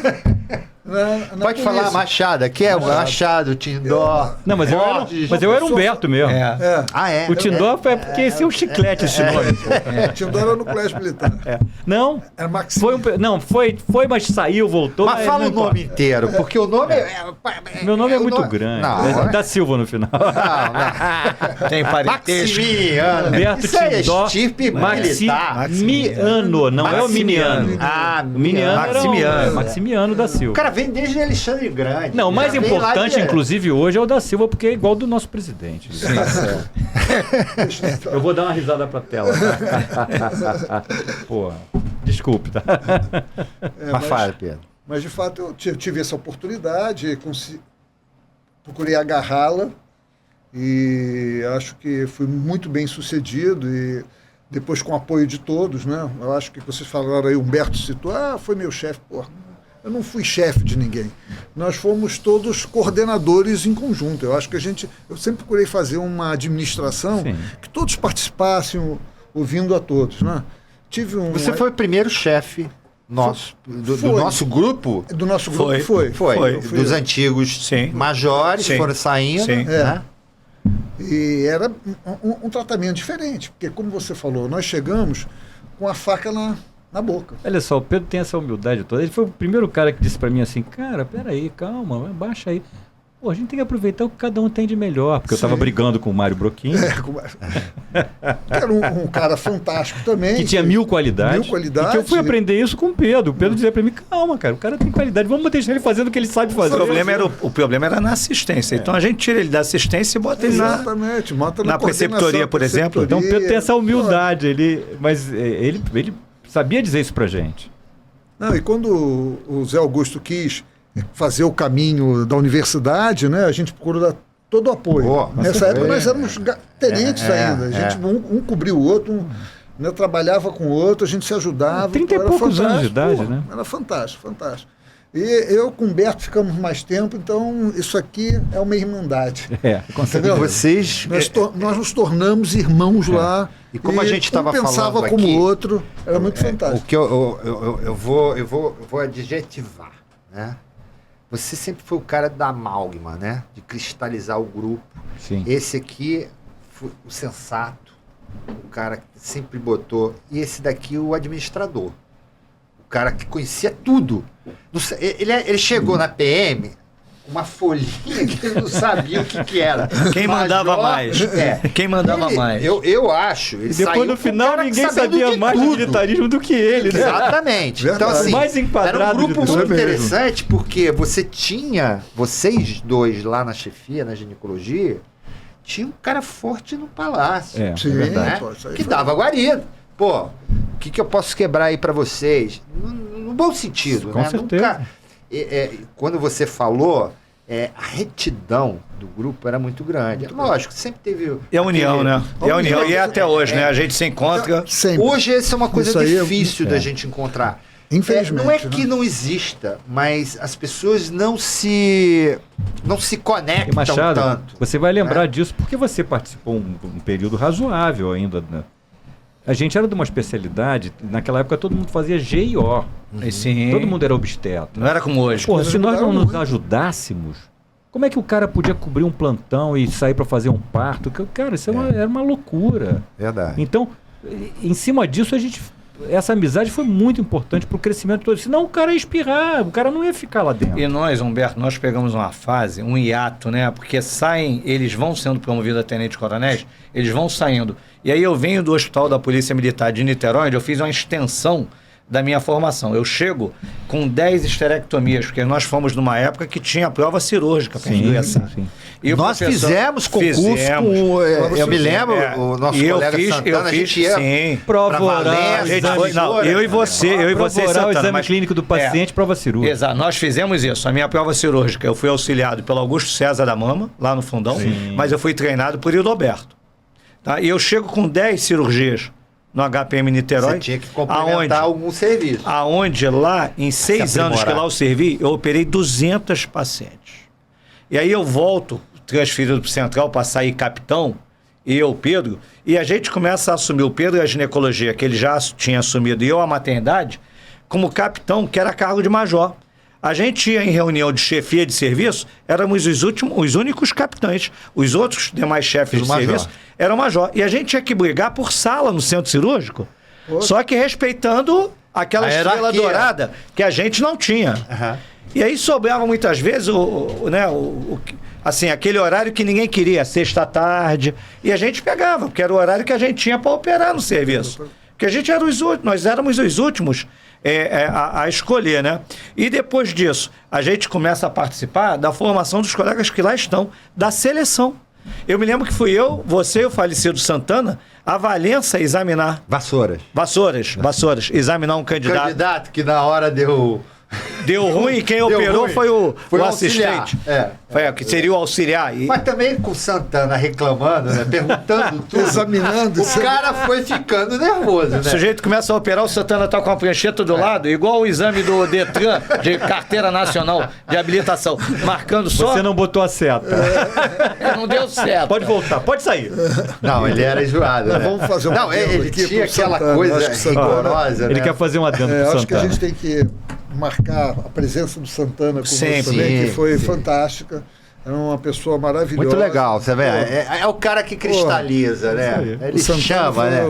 Pode falar Machado, aqui é o Machado, Tindó. Não, mas eu era Humberto mesmo. Ah, é? O Tindó foi porque esse é um chiclete esse nome. Tindó era no colégio militar. Não, era Maxime. Foi, mas saiu, voltou. Mas fala o nome inteiro, porque o nome Meu nome é muito grande. Não, da Silva no final. Não. Tem parentesco. Maximiano. Humberto Tindó. Maximiano, não é o Miniano. Ah, o Miniano Maximiano. Maximiano da Silva. O cara vem desde Alexandre Grande. Não, o mais importante, inclusive, hoje é o da Silva, porque é igual do nosso presidente. Sim. Eu vou dar uma risada pra tela. Pô, desculpe, tá? Mas fala, Pedro. Mas, de fato, eu tive essa oportunidade, procurei agarrá-la e acho que fui muito bem sucedido e depois com o apoio de todos, né? Eu acho que vocês falaram aí, Humberto citou, foi meu chefe, porra. Eu não fui chefe de ninguém. Nós fomos todos coordenadores em conjunto. Eu acho que eu sempre procurei fazer uma administração que todos participassem, ouvindo a todos, né? Você foi o primeiro chefe nosso, do nosso grupo? Do nosso grupo foi. Dos antigos majores foram saindo, né? E era um tratamento diferente, porque como você falou, nós chegamos com a faca na boca. Olha só, o Pedro tem essa humildade toda. Ele foi o primeiro cara que disse pra mim assim, cara, peraí, calma, baixa aí. Pô, a gente tem que aproveitar o que cada um tem de melhor. Porque eu tava brigando com o Mário Broquinho. Era um cara fantástico também. Que tinha 1000 qualidades. E que eu fui aprender isso com o Pedro. O Pedro dizia pra mim, calma, cara, o cara tem qualidade. Vamos deixar ele fazendo o que ele sabe fazer. O problema era na assistência. Então a gente tira ele da assistência e bota ele na preceptoria, por exemplo. Então o Pedro tem essa humildade. Mas ele sabia dizer isso pra gente. Não, e quando o Zé Augusto quis fazer o caminho da universidade, né, a gente procurou dar todo o apoio. Nessa época nós éramos tenentes ainda. A gente, um cobria o outro, trabalhava com o outro, a gente se ajudava. 30 e poucos anos de idade, né? Era fantástico, fantástico. E eu com o Humberto ficamos mais tempo, então isso aqui é uma irmandade. Entendeu? Vocês... Nós nos tornamos irmãos lá. E como a gente estava falando pensava aqui, como o outro, era muito fantástico. O que eu vou adjetivar, né? Você sempre foi o cara da amálgama, né? De cristalizar o grupo. Sim. Esse aqui foi o sensato, o cara que sempre botou. E esse daqui, o administrador. O cara que conhecia tudo. Ele chegou na PM, uma folhinha que ele não sabia o que era. Quem mandava mais? Quem mandava mais? Eu acho. Ele depois no final ninguém sabia mais do militarismo do que ele, né? Exatamente. Então, assim, mais enquadrado era um grupo muito interessante porque vocês dois lá na chefia, na ginecologia, tinha um cara forte no palácio. Sim, verdade. Que dava guarida. Pô, o que eu posso quebrar aí pra vocês? No bom sentido, com né? certeza. Quando você falou, a retidão do grupo era muito grande. Lógico, sempre teve... E a união, né? E a união, e até hoje, né? A gente se encontra... Sempre. Hoje essa é uma coisa difícil da gente encontrar. Infelizmente. Não é que não exista, mas as pessoas não se conectam Machado, tanto. Você vai lembrar disso porque você participou um período razoável ainda, né? A gente era de uma especialidade, naquela época todo mundo fazia GIO. Sim. Todo mundo era obstetra. Não era como hoje. Porra, se nós não nos ajudássemos, como é que o cara podia cobrir um plantão e sair para fazer um parto? Cara, isso era uma loucura. Verdade. Então, em cima disso, essa amizade foi muito importante para o crescimento todo. Senão o cara ia espirrar, o cara não ia ficar lá dentro. E nós, Humberto, nós pegamos uma fase, um hiato, né? Porque eles vão sendo promovidos a tenente-coronéis, eles vão saindo. E aí eu venho do Hospital da Polícia Militar de Niterói, onde eu fiz uma extensão da minha formação. Eu chego com 10 esterectomias, porque nós fomos numa época que tinha prova cirúrgica para ingressar. E nós fizemos concurso com... eu me lembro, o nosso colega Santana, a gente ia prova oral, eu e você, Santana, o exame clínico do paciente, prova cirúrgica. Exato, nós fizemos isso. A minha prova cirúrgica, eu fui auxiliado pelo Augusto César da Mama, lá no Fundão, mas eu fui treinado por Hildoberto. Tá? E eu chego com 10 cirurgias no HPM Niterói. Você tinha que complementar algum serviço. Aonde lá, em 6 anos que lá eu servi, eu operei 200 pacientes. E aí eu volto, transferido para o Central, para sair capitão, e eu, Pedro, e a gente começa a assumir, o Pedro a ginecologia, que ele já tinha assumido, e eu a maternidade, como capitão, que era cargo de major. A gente ia em reunião de chefia de serviço, éramos os únicos capitães. Os outros demais chefes de serviço eram major. E a gente tinha que brigar por sala no centro cirúrgico, só que respeitando aquela estrela dourada que a gente não tinha. E aí sobrava muitas vezes assim, aquele horário que ninguém queria, sexta tarde. E a gente pegava, porque era o horário que a gente tinha para operar no serviço. Porque a gente era nós éramos os últimos a escolher, né? E depois disso, a gente começa a participar da formação dos colegas que lá estão, da seleção. Eu me lembro que fui eu, você e o falecido Santana, a Valença examinar. Vassouras, examinar um candidato. Candidato que na hora deu ruim e quem operou foi o assistente. Que seria o auxiliar. Mas também com o Santana reclamando, né? Perguntando tudo. Examinando. O cara foi ficando nervoso, né? O sujeito começa a operar, o Santana tá com a prancheta do lado, igual o exame do Detran, de carteira nacional de habilitação, marcando só... Você não botou a seta. Não deu certo. Pode voltar, pode sair. Não, ele era enjoado, né? Vamos fazer um ele tinha aquela coisa rigorosa, né? Ele quer fazer um adendo pro acho Santana. que a gente tem que marcar a presença do Santana conosco também, que foi fantástica. Era uma pessoa maravilhosa. Muito legal, você vê. É o cara que cristaliza, né? Ele chama, né?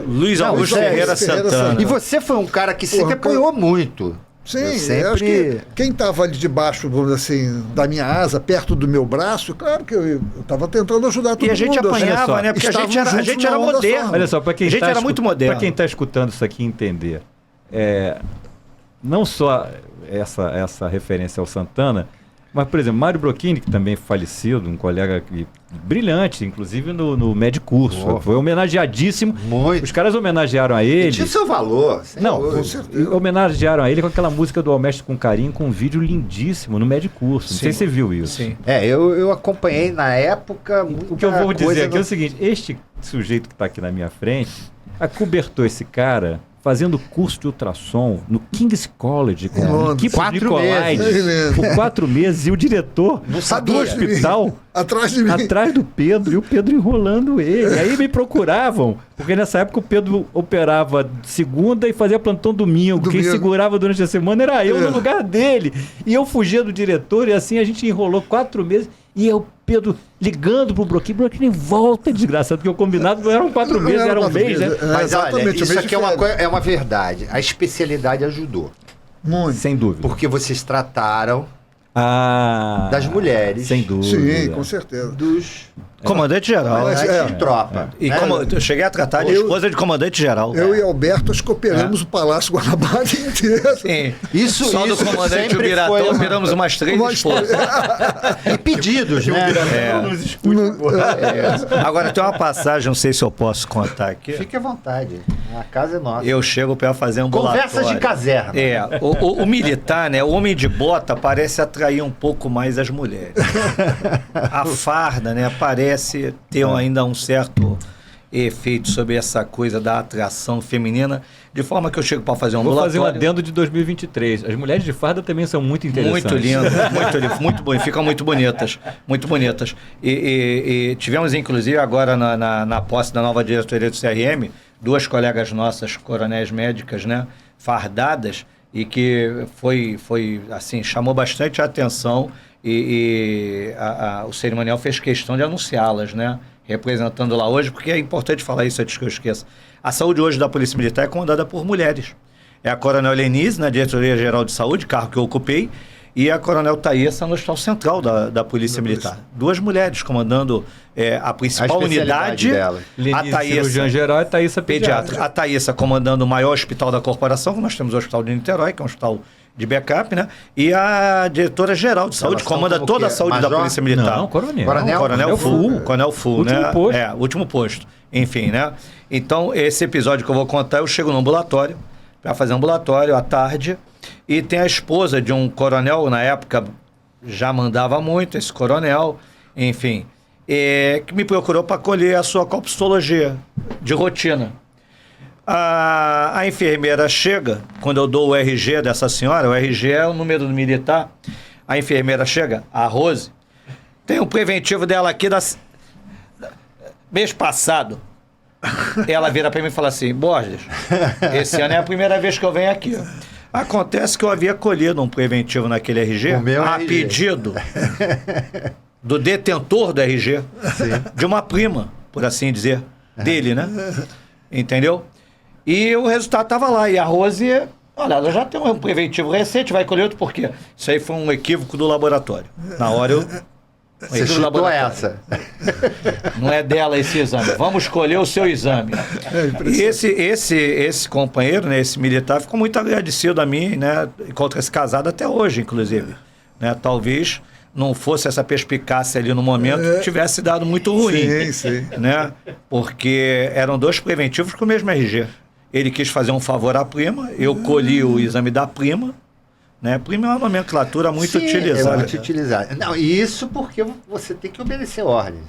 Luiz Augusto Ferreira Santana. E você foi um cara que sempre apoiou muito. Sim, eu acho que quem estava ali debaixo, vamos dizer assim, da minha asa, perto do meu braço, claro que eu estava tentando ajudar todo mundo. E a gente apanhava, né? Porque a gente era moderno. Olha só, para quem era muito moderno. Para quem está escutando isso aqui entender, não só essa referência ao Santana, mas, por exemplo, Mário Brocchini, que também falecido, um colega brilhante, inclusive no Medicurso. Foi homenageadíssimo. Muito. Os caras homenagearam a ele. Tinha o seu valor. Com certeza. Homenagearam a ele com aquela música do Almestre com Carinho, com um vídeo lindíssimo no Medicurso. Não sei se você viu isso. Sim. Eu acompanhei na época. O que eu vou dizer aqui é o seguinte: este sujeito que está aqui na minha frente acobertou esse cara fazendo curso de ultrassom no King's College, com a equipe de Nicolaides, por 4 meses, e o diretor do hospital atrás de mim, atrás do Pedro, e o Pedro enrolando ele. Aí me procuravam, porque nessa época o Pedro operava segunda e fazia plantão domingo. Quem segurava durante a semana era eu no lugar dele. E eu fugia do diretor, e assim a gente enrolou 4 meses. E eu, Pedro, ligando pro Brocchini, volta, desgraçado, porque o combinado não eram 4 meses, era um mês, né? Mas olha, isso aqui é uma verdade. A especialidade ajudou. Muito. Sem dúvida. Porque vocês trataram das mulheres. Sem dúvida. Sim, com certeza. Dos comandante-geral. De tropa. E eu cheguei a tratar de esposa de comandante-geral. Eu e Alberto cooperamos o Palácio Guanabara inteiro. Sim. Só do comandante Ubiratã operamos umas 3 esposas. E pedidos, né? Agora tem uma passagem, não sei se eu posso contar aqui. Fique à vontade. A casa é nossa. Eu chego para fazer ambulatório. Conversas de caserna. O militar, né? O homem de bota parece atrair um pouco mais as mulheres. A farda, né? Parece ter ainda um certo efeito sobre essa coisa da atração feminina, de forma que eu chego para fazer um ambulatório. Vou fazer um adendo de 2023. As mulheres de farda também são muito interessantes. Muito lindas, muito bom, ficam muito bonitas, muito bonitas. E tivemos, inclusive, agora na posse da nova diretoria do CRM, 2 colegas nossas, coronéis médicas, né, fardadas, e que foi assim, chamou bastante a atenção. O cerimonial fez questão de anunciá-las, né? Representando lá hoje, porque é importante falar isso antes que eu esqueça. A saúde hoje da Polícia Militar é comandada por mulheres. É a Coronel Lenise, na Diretoria Geral de Saúde, cargo que eu ocupei, e a Coronel Thaísa no Hospital Central da Polícia Militar. 2 mulheres comandando a principal unidade. A Thaísa, cirurgião geral, e a Thaísa pediatra. A Thaísa comandando o maior hospital da corporação, que nós temos o Hospital de Niterói, que é um hospital de backup, né? E a diretora-geral de saúde comanda toda a saúde da Polícia Militar. Não, coronel. Coronel Full, né? Último posto. Último posto. Enfim, né? Então, esse episódio que eu vou contar, eu chego no ambulatório, para fazer ambulatório à tarde, e tem a esposa de um coronel, na época já mandava muito, esse coronel, enfim, que me procurou para colher a sua colpistologia de rotina. A enfermeira chega, quando eu dou o RG dessa senhora, o RG é o número do militar, a enfermeira chega, a Rose, tem o preventivo dela aqui mês passado. ela vira para mim e fala assim, Borges, esse ano é a primeira vez que eu venho aqui. Acontece que eu havia colhido um preventivo naquele RG a pedido do detentor do RG, de uma prima, por assim dizer, dele, né? Entendeu? E o resultado estava lá. E a Rose, olha, ela já tem um preventivo recente, vai colher outro por quê? Isso aí foi um equívoco do laboratório. Na hora eu... Você chutou essa. Não é dela esse exame. Vamos escolher o seu exame. E esse companheiro, né, esse militar, ficou muito agradecido a mim, né? Encontra-se casado até hoje, inclusive. Né? Talvez não fosse essa perspicácia ali no momento, tivesse dado muito ruim. Sim. Né? Porque eram 2 preventivos com o mesmo RG. Ele quis fazer um favor à prima, eu colhi o exame da prima. Né? Prima é uma nomenclatura muito utilizada. É muito utilizada. Não, isso porque você tem que obedecer ordens.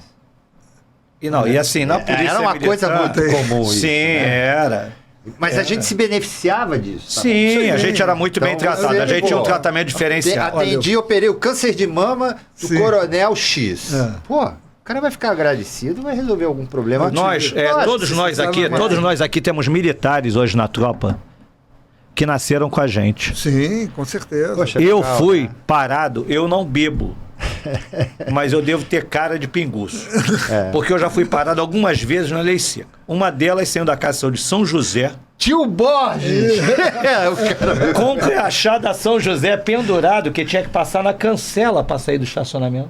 E assim, na polícia era uma coisa muito comum isso. Sim, era. Mas a gente se beneficiava disso. Sim, a gente era muito bem tratado. A gente tinha um tratamento diferenciado. Atendi, operei o câncer de mama do Coronel X. Pô, o cara vai ficar agradecido, vai resolver algum problema. Todos nós aqui temos militares hoje na tropa que nasceram com a gente. Sim, com certeza. Poxa, eu fui parado, eu não bebo. Mas eu devo ter cara de pinguço. Porque eu já fui parado algumas vezes na lei seca. Uma delas saindo da Casa de Saúde de São José. Tio Borges! Com o crachá da São José pendurado, que tinha que passar na cancela para sair do estacionamento.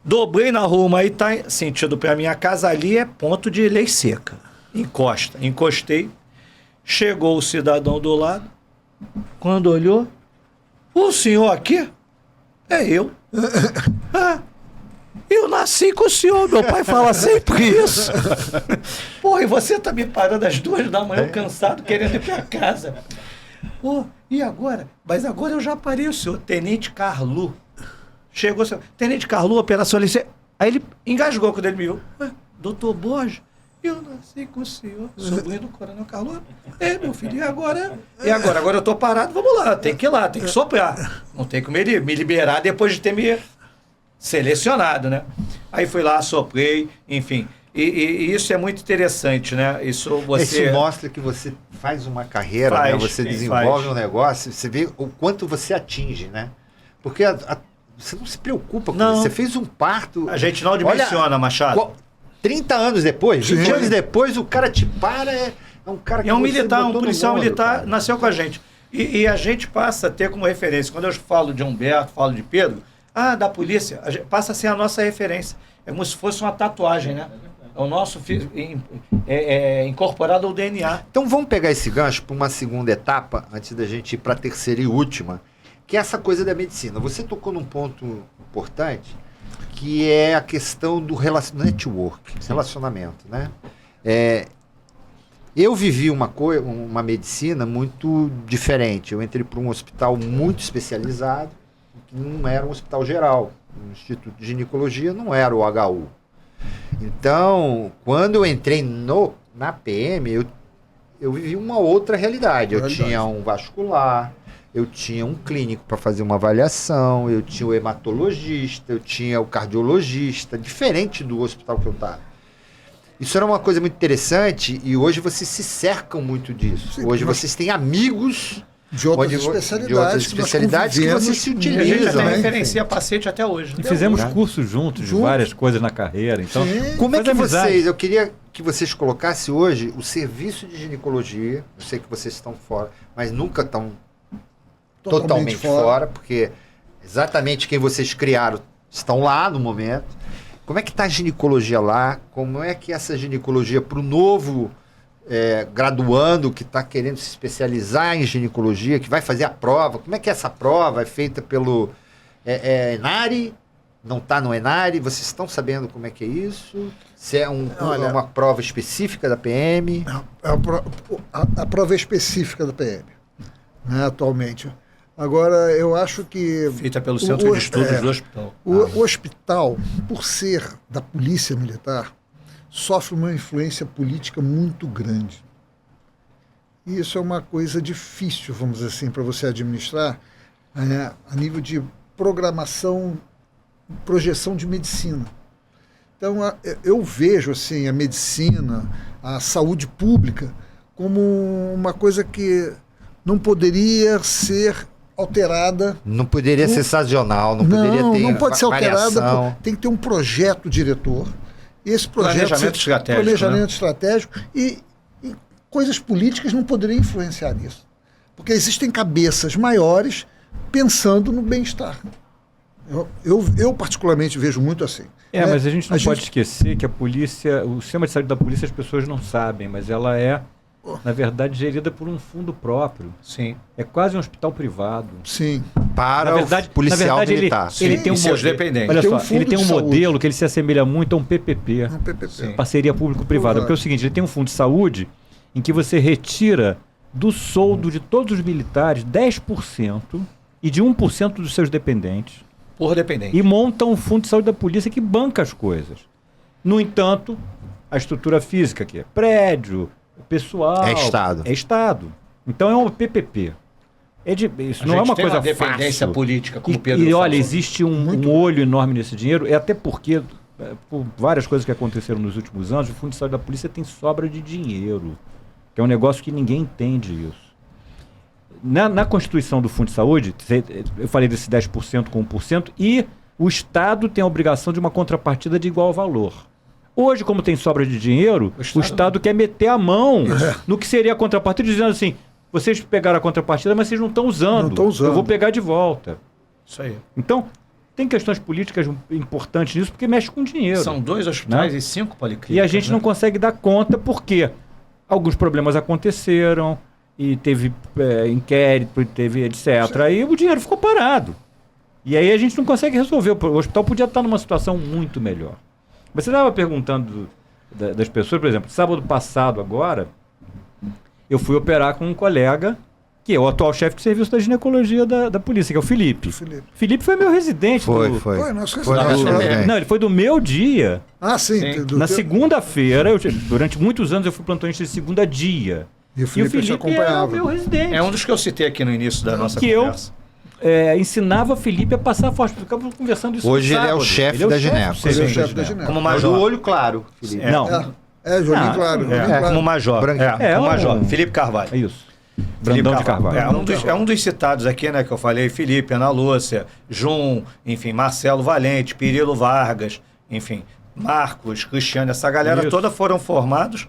Dobrei na rua Humaitá, sentido para minha casa, ali é ponto de lei seca. Encostei. Chegou o cidadão do lado. Quando olhou, o senhor aqui? É eu. Eu nasci com o senhor, meu pai fala sempre isso. Pô, e você tá me parando às 2 da manhã, cansado, querendo ir pra casa. Pô, e agora? Mas agora eu já parei o senhor, Tenente Carlu. Chegou o senhor, Tenente Carlu, operação licença. Aí ele engasgou quando ele me viu. Doutor Borges, eu nasci com o senhor, sobrinho do Coronel Carlu. Meu filho, e agora? Agora eu tô parado, vamos lá, tem que ir lá, tem que soprar. Não tem que me liberar depois de ter me selecionado, né? Aí fui lá, soprei, enfim. E isso é muito interessante, né? Isso mostra que você faz uma carreira, né? Você desenvolve um negócio, você vê o quanto você atinge, né? Porque você não se preocupa com isso. Você fez um parto... A gente não dimensiona, Machado. 30 anos depois, 20 anos depois, o cara te para, é um cara que... É um militar, um policial militar, nasceu com a gente. E a gente passa a ter como referência, quando eu falo de Humberto, falo de Pedro, da polícia, passa a ser a nossa referência. É como se fosse uma tatuagem, né? É o nosso incorporado ao DNA. Então vamos pegar esse gancho para uma segunda etapa, antes da gente ir para a terceira e última, que é essa coisa da medicina. Você tocou num ponto importante, que é a questão do network, relacionamento, né? Eu vivi uma medicina muito diferente. Eu entrei para um hospital muito especializado, que não era um hospital geral. O Instituto de Ginecologia não era o HU. Então, quando eu entrei na PM, eu vivi uma outra realidade. Eu tinha um vascular, eu tinha um clínico para fazer uma avaliação, eu tinha o hematologista, eu tinha o cardiologista, diferente do hospital que eu estava. Isso era uma coisa muito interessante e hoje vocês se cercam muito disso. Sim, hoje vocês têm amigos de outras especialidades que vocês se utilizam. A gente até referencia paciente até hoje. E fizemos cursos juntos de várias coisas na carreira. Então, como é que eu queria que vocês colocassem hoje o serviço de ginecologia, eu sei que vocês estão fora, mas nunca estão totalmente fora, porque exatamente quem vocês criaram estão lá no momento. Como é que está a ginecologia lá? Como é que essa ginecologia para o novo graduando que está querendo se especializar em ginecologia, que vai fazer a prova, como é que essa prova é feita pelo ENARI? Não está no ENARI? Vocês estão sabendo como é que é isso? Se é uma prova específica da PM? A prova é específica da PM, né, atualmente. Agora, eu acho que... Feita pelo Centro de Estudos do Hospital. O hospital, por ser da Polícia Militar, sofre uma influência política muito grande. E isso é uma coisa difícil, vamos dizer assim, para você administrar a nível de programação, projeção de medicina. Então, eu vejo assim, a medicina, a saúde pública, como uma coisa que não poderia ser alterada. Não poderia ser sazonal, não poderia ter não pode ser alterada, variação. tem que ter um projeto diretor. Esse projeto planejamento estratégico e coisas políticas não poderiam influenciar nisso. Porque existem cabeças maiores pensando no bem-estar. Eu particularmente vejo muito assim. Mas a gente não pode esquecer que a polícia, o sistema de saúde da polícia as pessoas não sabem, mas ela é, na verdade, gerida por um fundo próprio. Sim. É quase um hospital privado. Sim. Para o policial militar. Ele tem um seus dependentes. Olha só, ele tem um modelo que ele se assemelha muito a um PPP. Parceria público-privada. Porque é o seguinte, ele tem um fundo de saúde em que você retira do soldo de todos os militares 10% e de 1% dos seus dependentes. Por dependente. E monta um fundo de saúde da polícia que banca as coisas. No entanto, a estrutura física, que é prédio, pessoal... É Estado. É Estado. Então é um PPP. Isso não é uma coisa fácil. Dependência política, como o Pedro E falou. olha, existe um olho enorme nesse dinheiro, é até porque, por várias coisas que aconteceram nos últimos anos, o Fundo de Saúde da Polícia tem sobra de dinheiro, que é um negócio que ninguém entende isso. Na Constituição do Fundo de Saúde, eu falei desse 10% com 1%, e o Estado tem a obrigação de uma contrapartida de igual valor. Hoje, como tem sobra de dinheiro, o Estado quer meter a mão no que seria a contrapartida, dizendo assim, vocês pegaram a contrapartida, mas vocês não estão usando. Eu vou pegar de volta. Isso aí. Então, tem questões políticas importantes nisso, porque mexe com dinheiro. São 2 hospitais e 5 policlínicas. E a gente não consegue dar conta porque alguns problemas aconteceram, e teve inquérito, teve etc. Aí o dinheiro ficou parado. E aí a gente não consegue resolver. O hospital podia estar numa situação muito melhor. Mas você estava perguntando das pessoas, por exemplo, sábado passado agora, eu fui operar com um colega, que é o atual chefe de serviço da ginecologia da polícia, que é o Felipe. Felipe foi meu residente. Foi nosso residente. Não, ele foi do meu dia. Ah, sim. Na segunda-feira, durante muitos anos eu fui plantonista de segunda dia. E o Felipe era o meu residente. É um dos que eu citei aqui no início da nossa conversa. Ensinava Felipe a passar fósforo. Ficava conversando isso. Hoje ele é o chefe da Gineco. Ele é o chefe da Gineco. Como major. Do olho claro, Felipe. Jolinho claro. Como major. Como major. Felipe Carvalho. É isso. Brandão de Carvalho. É um dos citados aqui, né, que eu falei, Felipe, Ana Lúcia, Jun, enfim, Marcelo Valente, Pirilo Vargas, enfim, Marcos, Cristiano, essa galera toda foram formados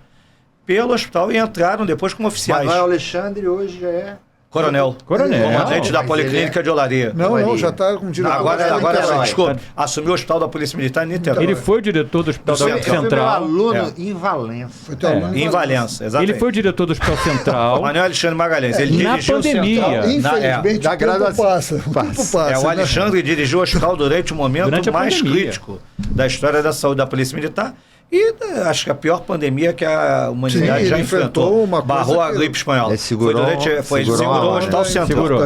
pelo hospital e entraram depois como oficiais. Manuel Alexandre hoje já é... Coronel. Comandante da Policlínica de Olaria. Não, já está com diretor. Agora desculpa, assumiu o Hospital da Polícia Militar em Niterói. Ele foi o diretor do Hospital Central. Foi meu aluno em Valença. Em Valença, exatamente. Ele foi o diretor do Hospital Central. Manuel Alexandre Magalhães. Ele dirigiu na pandemia. Infelizmente, o tempo passa. O Alexandre dirigiu o hospital durante o momento mais crítico da história da saúde da Polícia Militar. E acho que a pior pandemia que a humanidade já enfrentou. Barrou a gripe espanhola. Ele segurou o Hospital Central.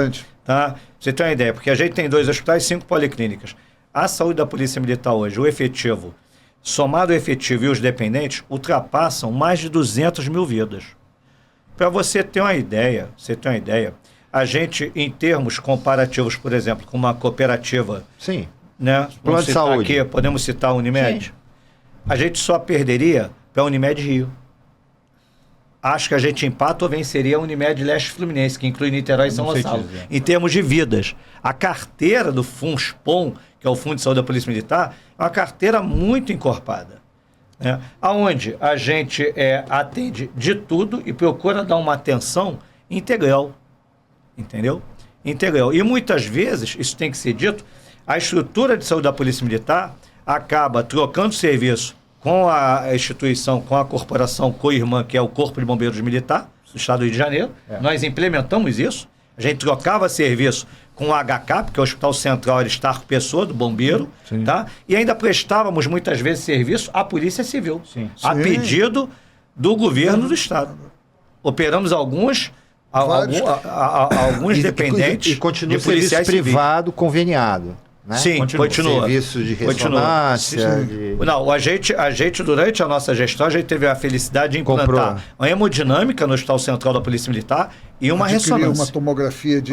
Tá? Pra você ter uma ideia, porque a gente tem 2 hospitais e 5 policlínicas. A saúde da Polícia Militar hoje, o efetivo, somado o efetivo e os dependentes, ultrapassam mais de 200 mil vidas. Para você ter uma ideia, a gente, em termos comparativos, por exemplo, com uma cooperativa... Sim. Né? Plano de saúde. Aqui, podemos citar a Unimed? Sim. A gente só perderia para a Unimed Rio. Acho que a gente empata ou venceria a Unimed Leste Fluminense, que inclui Niterói e São Gonçalo. Em termos de vidas. A carteira do FUNSPOM, que é o Fundo de Saúde da Polícia Militar, é uma carteira muito encorpada. Né? Onde a gente atende de tudo e procura dar uma atenção integral. Entendeu? Integral. E muitas vezes, isso tem que ser dito, a estrutura de saúde da Polícia Militar acaba trocando serviço com a instituição, com a corporação co-irmã, que é o Corpo de Bombeiros Militar, do Estado do Rio de Janeiro. Nós implementamos isso. A gente trocava serviço com o HCAP, que é o Hospital Central Aristarco Pessoa, do Bombeiro, tá? E ainda prestávamos muitas vezes serviço à Polícia Civil, a pedido do governo do Estado. Operamos alguns dependentes e continua de policiais privado conveniado. Né? Sim, continua. Serviço de ressonância. Não, a gente, durante a nossa gestão, a gente teve a felicidade de implantar uma hemodinâmica no Hospital Central da Polícia Militar e uma ressonância. Uma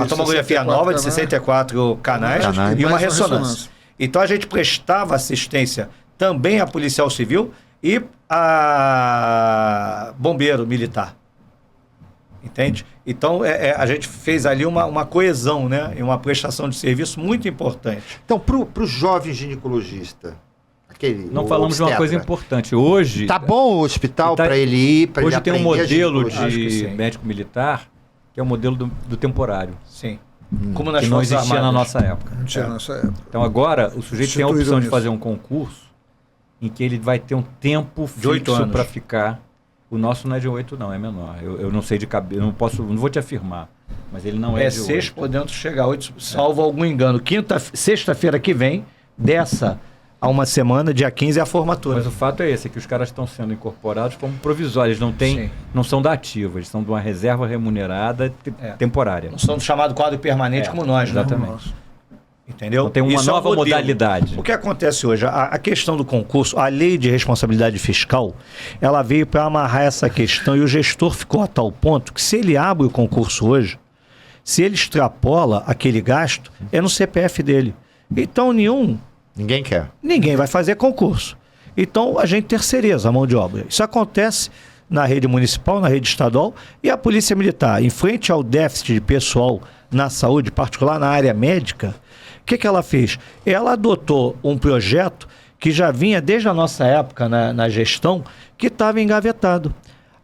tomografia nova de 64 canais e uma ressonância. Então a gente prestava assistência também a policial civil e a bombeiro militar. Entende? Então, a gente fez ali uma coesão, né? E uma prestação de serviço muito importante. Então, para o jovem ginecologista, não falamos de uma coisa importante. Hoje... Tá bom o hospital para ele ir, para ele aprender. Hoje tem um modelo de médico militar que é o modelo do temporário. Sim. Como nas que não existia na nossa época. Não tinha na nossa época. Então agora o sujeito tem a opção de fazer um concurso em que ele vai ter um tempo fixo para ficar. O nosso não é de 8 não, é menor. Eu não sei de cabeça, não vou te afirmar. Mas ele não é de 8. 6 podendo chegar a 8, salvo algum engano. Sexta-feira que vem, dessa a uma semana, dia 15, é a formatura. Mas o fato é esse, que os caras estão sendo incorporados como provisórios. Não são da ativa, eles são de uma reserva remunerada temporária. Não são do chamado quadro permanente como nós. Exatamente. Né? Entendeu? Então tem uma nova modalidade. O que acontece hoje? A questão do concurso, a lei de responsabilidade fiscal, ela veio para amarrar essa questão e o gestor ficou a tal ponto que se ele abre o concurso hoje, se ele extrapola aquele gasto, é no CPF dele. Então ninguém quer. Ninguém vai fazer concurso. Então a gente terceiriza a mão de obra. Isso acontece na rede municipal, na rede estadual e a Polícia Militar, em frente ao déficit de pessoal na saúde, particular na área médica, o que ela fez? Ela adotou um projeto que já vinha desde a nossa época na gestão, que estava engavetado.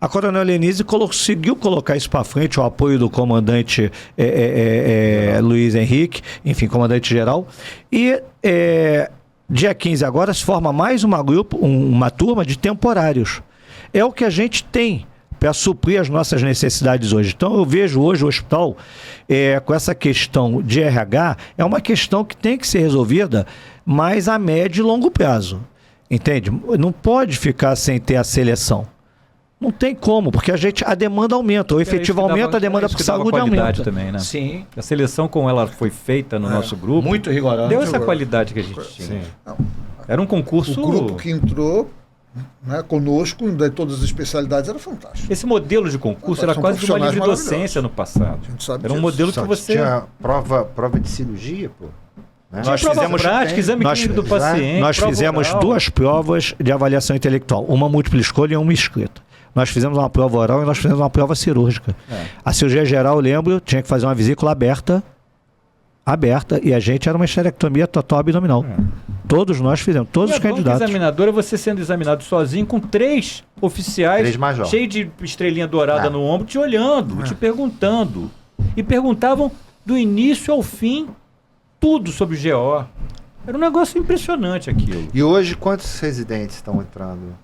A Coronel Lenise conseguiu colocar isso para frente, o apoio do comandante Luiz Henrique, enfim, comandante-geral. E dia 15 agora se forma mais uma turma de temporários. É o que a gente tem para suprir as nossas necessidades hoje. Então eu vejo hoje o hospital com essa questão de RH, é uma questão que tem que ser resolvida mais a médio e longo prazo. Entende? Não pode ficar sem ter a seleção. Não tem como, porque a demanda aumenta, o efetivo aumenta, a demanda por saúde aumenta. Também, né? Sim. A seleção, como ela foi feita no nosso grupo, muito rigorosa. Deu essa qualidade que a gente tinha. Era um concurso... O grupo que entrou, né, conosco, de todas as especialidades, era fantástico. Esse modelo de concurso era quase de uma livre-docência no passado. Era um modelo que você... Tinha prova de cirurgia, pô. Né? Nós fizemos prática, exame clínico do paciente. Nós fizemos duas provas de avaliação intelectual, uma múltipla escolha e uma escrita. Nós fizemos uma prova oral e nós fizemos uma prova cirúrgica. A cirurgia geral, eu lembro, tinha que fazer uma vesícula aberta, e a gente era uma esterectomia total abdominal. Todos nós fizemos, todos os candidatos. Examinador é você sendo examinado sozinho com 3 oficiais, cheio de estrelinha dourada no ombro, te olhando, te perguntando. E perguntavam do início ao fim tudo sobre o GO. Era um negócio impressionante aquilo. E hoje quantos residentes estão entrando?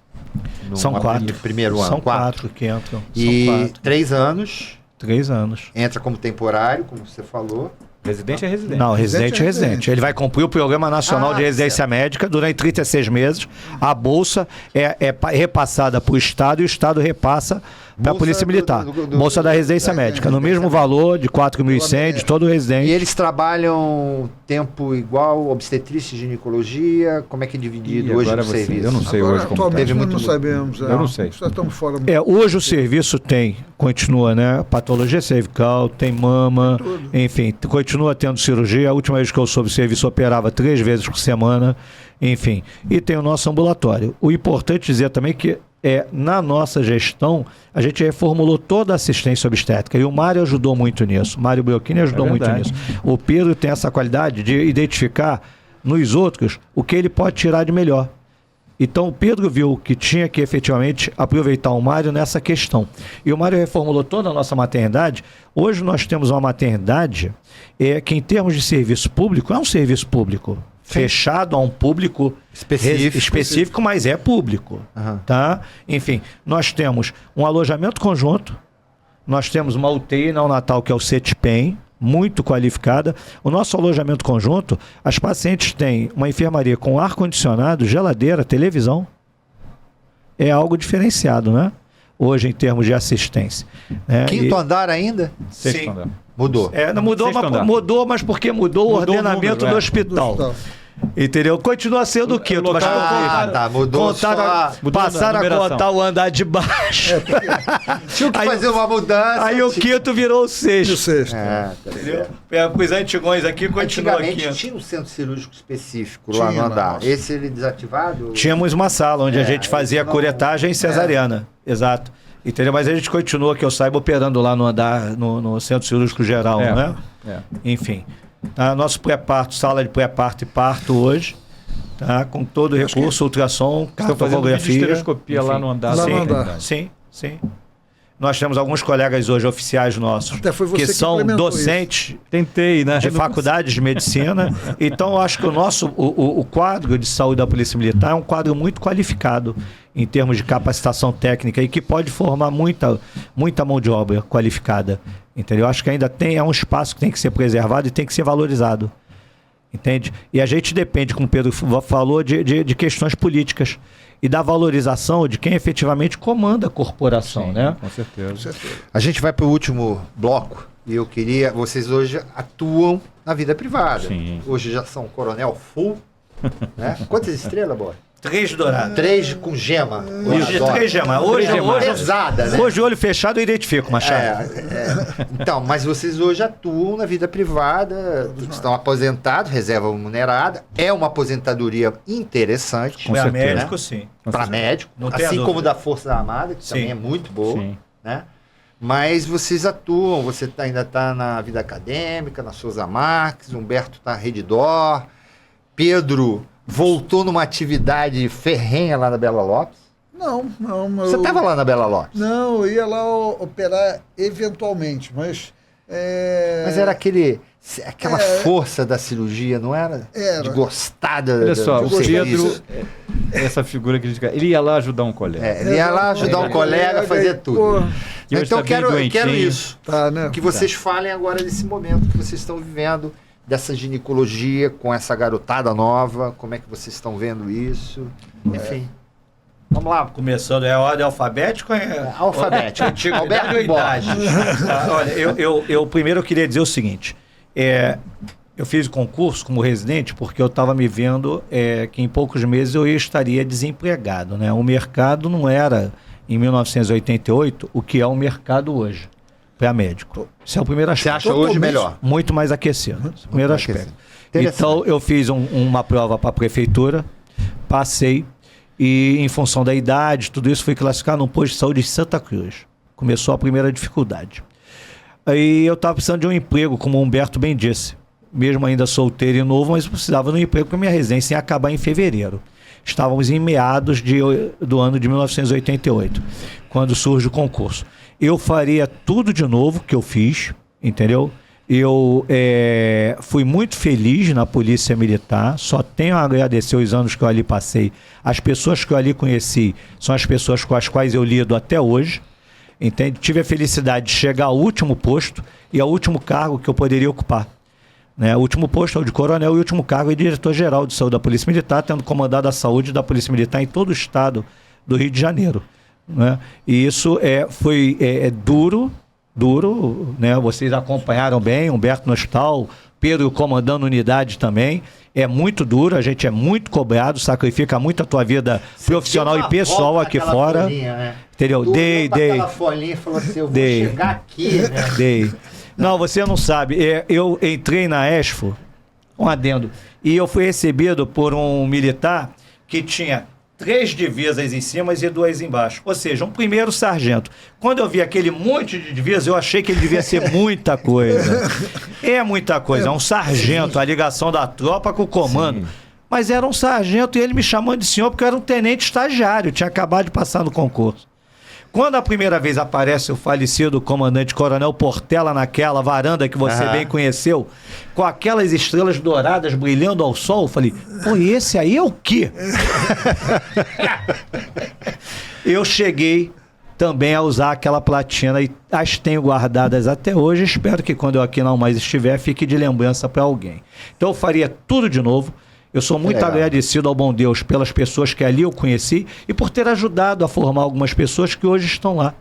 São 4. Primeiro ano. São 4 que entram. E 3 anos. 3 anos. Entra como temporário, como você falou. Residente é residente. Não, residente é residente. Ele vai cumprir o Programa Nacional de Residência Médica durante 36 meses. A bolsa é repassada para o Estado e o Estado repassa para a Polícia Militar. Bolsa da Residência Médica, no mesmo valor de 4.100 de todo residente. E eles trabalham tempo igual, obstetrícia e ginecologia? Como é que é dividido hoje o serviço? Eu não sei hoje como teve muito. Não sabemos. Eu não sei. Estamos fora. Hoje o serviço continua, né? Patologia cervical, tem mama, enfim, continua tendo cirurgia. A última vez que eu soube, o serviço operava 3 vezes por semana, enfim. E tem o nosso ambulatório. O importante dizer também que na nossa gestão, a gente reformulou toda a assistência obstétrica e o Mário ajudou muito nisso. O Mário Brocchini ajudou muito nisso. O Pedro tem essa qualidade de identificar nos outros o que ele pode tirar de melhor. Então o Pedro viu que tinha que efetivamente aproveitar o Mário nessa questão. E o Mário reformulou toda a nossa maternidade. Hoje nós temos uma maternidade que em termos de serviço público, é um serviço público. Fechado a um público específico, mas é público. Tá? Enfim, nós temos um alojamento conjunto, nós temos uma UTI neonatal que é o CETIPEM, muito qualificada. O nosso alojamento conjunto, as pacientes têm uma enfermaria com ar-condicionado, geladeira, televisão. É algo diferenciado, né? Hoje, em termos de assistência. Né? Quinto andar ainda? Sexto andar. Mudou. Não mudou, mas porque mudou o ordenamento do hospital. Entendeu? Continua sendo o quinto, mas mudou passaram a contar o andar de baixo. Tinha que fazer uma mudança. Aí o quinto virou o sexto. E o sexto. Entendeu? Os antigões aqui continuam aqui. Antigamente tinha um centro cirúrgico específico lá no andar. Nossa. Esse ele desativado? Tínhamos uma sala onde a gente fazia curetagem cesariana. Exato. Entendeu? Mas a gente continua, que eu saiba, operando lá no andar, no centro cirúrgico geral, né? Enfim. Tá? Nosso pré-parto, sala de pré-parto e parto hoje, tá? Com todo o recurso, ultrassom, cartografia. Estereoscopia lá no andar. Sim. Nós temos alguns colegas hoje, oficiais nossos, Até foi você que são docentes isso. Tentei, né? de faculdades de medicina. Então, eu acho que o quadro de saúde da Polícia Militar é um quadro muito qualificado em termos de capacitação técnica e que pode formar muita mão de obra qualificada. Entendeu? Eu acho que ainda é um espaço que tem que ser preservado e tem que ser valorizado. Entende? E a gente depende, como o Pedro falou, de questões políticas e da valorização de quem efetivamente comanda a corporação, né? Com certeza. A gente vai para o último bloco e eu queria... Vocês hoje atuam na vida privada. Sim. Hoje já são coronel full, né? Quantas estrelas, Boy? 3 dourados. 3 com gema. Hoje 3 gemas. Hoje pesada, né? Hoje, olho fechado, eu identifico, Machado. Então, mas vocês hoje atuam na vida privada, estão aposentados, reserva remunerada. É uma aposentadoria interessante. Para médico, sim. Para médico, assim como da Força Armada, que também é muito boa. Né? Mas vocês atuam, você ainda está na vida acadêmica, na Souza Marques, Humberto está na Redditor, Pedro voltou numa atividade ferrenha lá na Bela Lopes. Não. Você estava lá na Bela Lopes? Não, eu ia lá operar eventualmente, mas... Mas era aquela força da cirurgia, não era? Era. De gostar da... Olha só, o Pedro, essa figura que a gente... Ele ia lá ajudar um colega. Ele ia lá ajudar um colega a fazer tudo. Então eu quero isso. Tá, né? Que vocês falem agora desse momento que vocês estão vivendo, dessa ginecologia com essa garotada nova, como é que vocês estão vendo isso? Enfim. Vamos lá. Começando, é a ordem alfabética? Alfabética. Alberto idade. Olha, eu primeiro queria dizer o seguinte. Eu fiz o concurso como residente porque eu estava me vendo que em poucos meses eu estaria desempregado, né? O mercado não era, em 1988, o que é o mercado hoje para médico. Esse é o primeiro aspecto. Você acha hoje melhor? Muito mais aquecido. Primeiro aspecto. Então, eu fiz uma prova para a prefeitura, passei, e em função da idade, tudo isso, fui classificado num posto de saúde de Santa Cruz. Começou a primeira dificuldade. Aí eu estava precisando de um emprego, como o Humberto bem disse. Mesmo ainda solteiro e novo, mas precisava de um emprego porque minha residência ia acabar em fevereiro. Estávamos em meados do ano de 1988, quando surge o concurso. Eu faria tudo de novo que eu fiz, entendeu? Eu fui muito feliz na Polícia Militar, só tenho a agradecer os anos que eu ali passei. As pessoas que eu ali conheci são as pessoas com as quais eu lido até hoje, entende? Tive a felicidade de chegar ao último posto e ao último cargo que eu poderia ocupar. Né? O último posto é o de coronel e o último cargo é diretor-geral de saúde da Polícia Militar, tendo comandado a saúde da Polícia Militar em todo o estado do Rio de Janeiro. Né? E isso foi duro, né? Vocês acompanharam bem, Humberto no hospital, Pedro comandando unidade também. É muito duro, a gente é muito cobrado, sacrifica muito a tua vida profissional e pessoal aqui fora. Folhinha, né? Entendeu? Dei. Aquela folhinha e falou assim, eu vou chegar aqui, né? Dei. Não, você não sabe. Eu entrei na ESFO, um adendo, e eu fui recebido por um militar que tinha 3 divisas em cima e 2 embaixo. Ou seja, um primeiro sargento. Quando eu vi aquele monte de divisas, eu achei que ele devia ser muita coisa. É muita coisa. É um sargento, a ligação da tropa com o comando. Sim. Mas era um sargento e ele me chamando de senhor porque eu era um tenente estagiário. Tinha acabado de passar no concurso. Quando a primeira vez aparece o falecido comandante Coronel Portela naquela varanda que você bem conheceu, com aquelas estrelas douradas brilhando ao sol, eu falei, pô, esse aí é o quê? Eu cheguei também a usar aquela platina e as tenho guardadas até hoje. Espero que quando eu aqui não mais estiver, fique de lembrança para alguém. Então eu faria tudo de novo. Eu sou muito agradecido ao bom Deus pelas pessoas que ali eu conheci e por ter ajudado a formar algumas pessoas que hoje estão lá.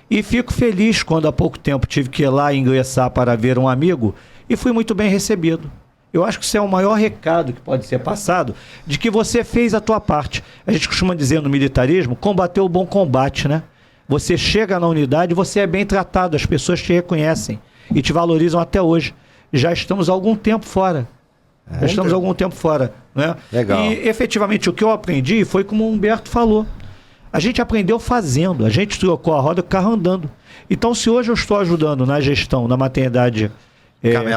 E fico feliz quando há pouco tempo tive que ir lá ingressar para ver um amigo e fui muito bem recebido. Eu acho que isso é o maior recado que pode ser passado, de que você fez a tua parte. A gente costuma dizer no militarismo, combater o bom combate, né? Você chega na unidade, você é bem tratado, as pessoas te reconhecem e te valorizam até hoje. Já estamos há algum tempo fora. Né? Legal. E efetivamente o que eu aprendi foi como o Humberto falou. A gente aprendeu fazendo, a gente trocou a roda com o carro andando. Então, se hoje eu estou ajudando na gestão, na maternidade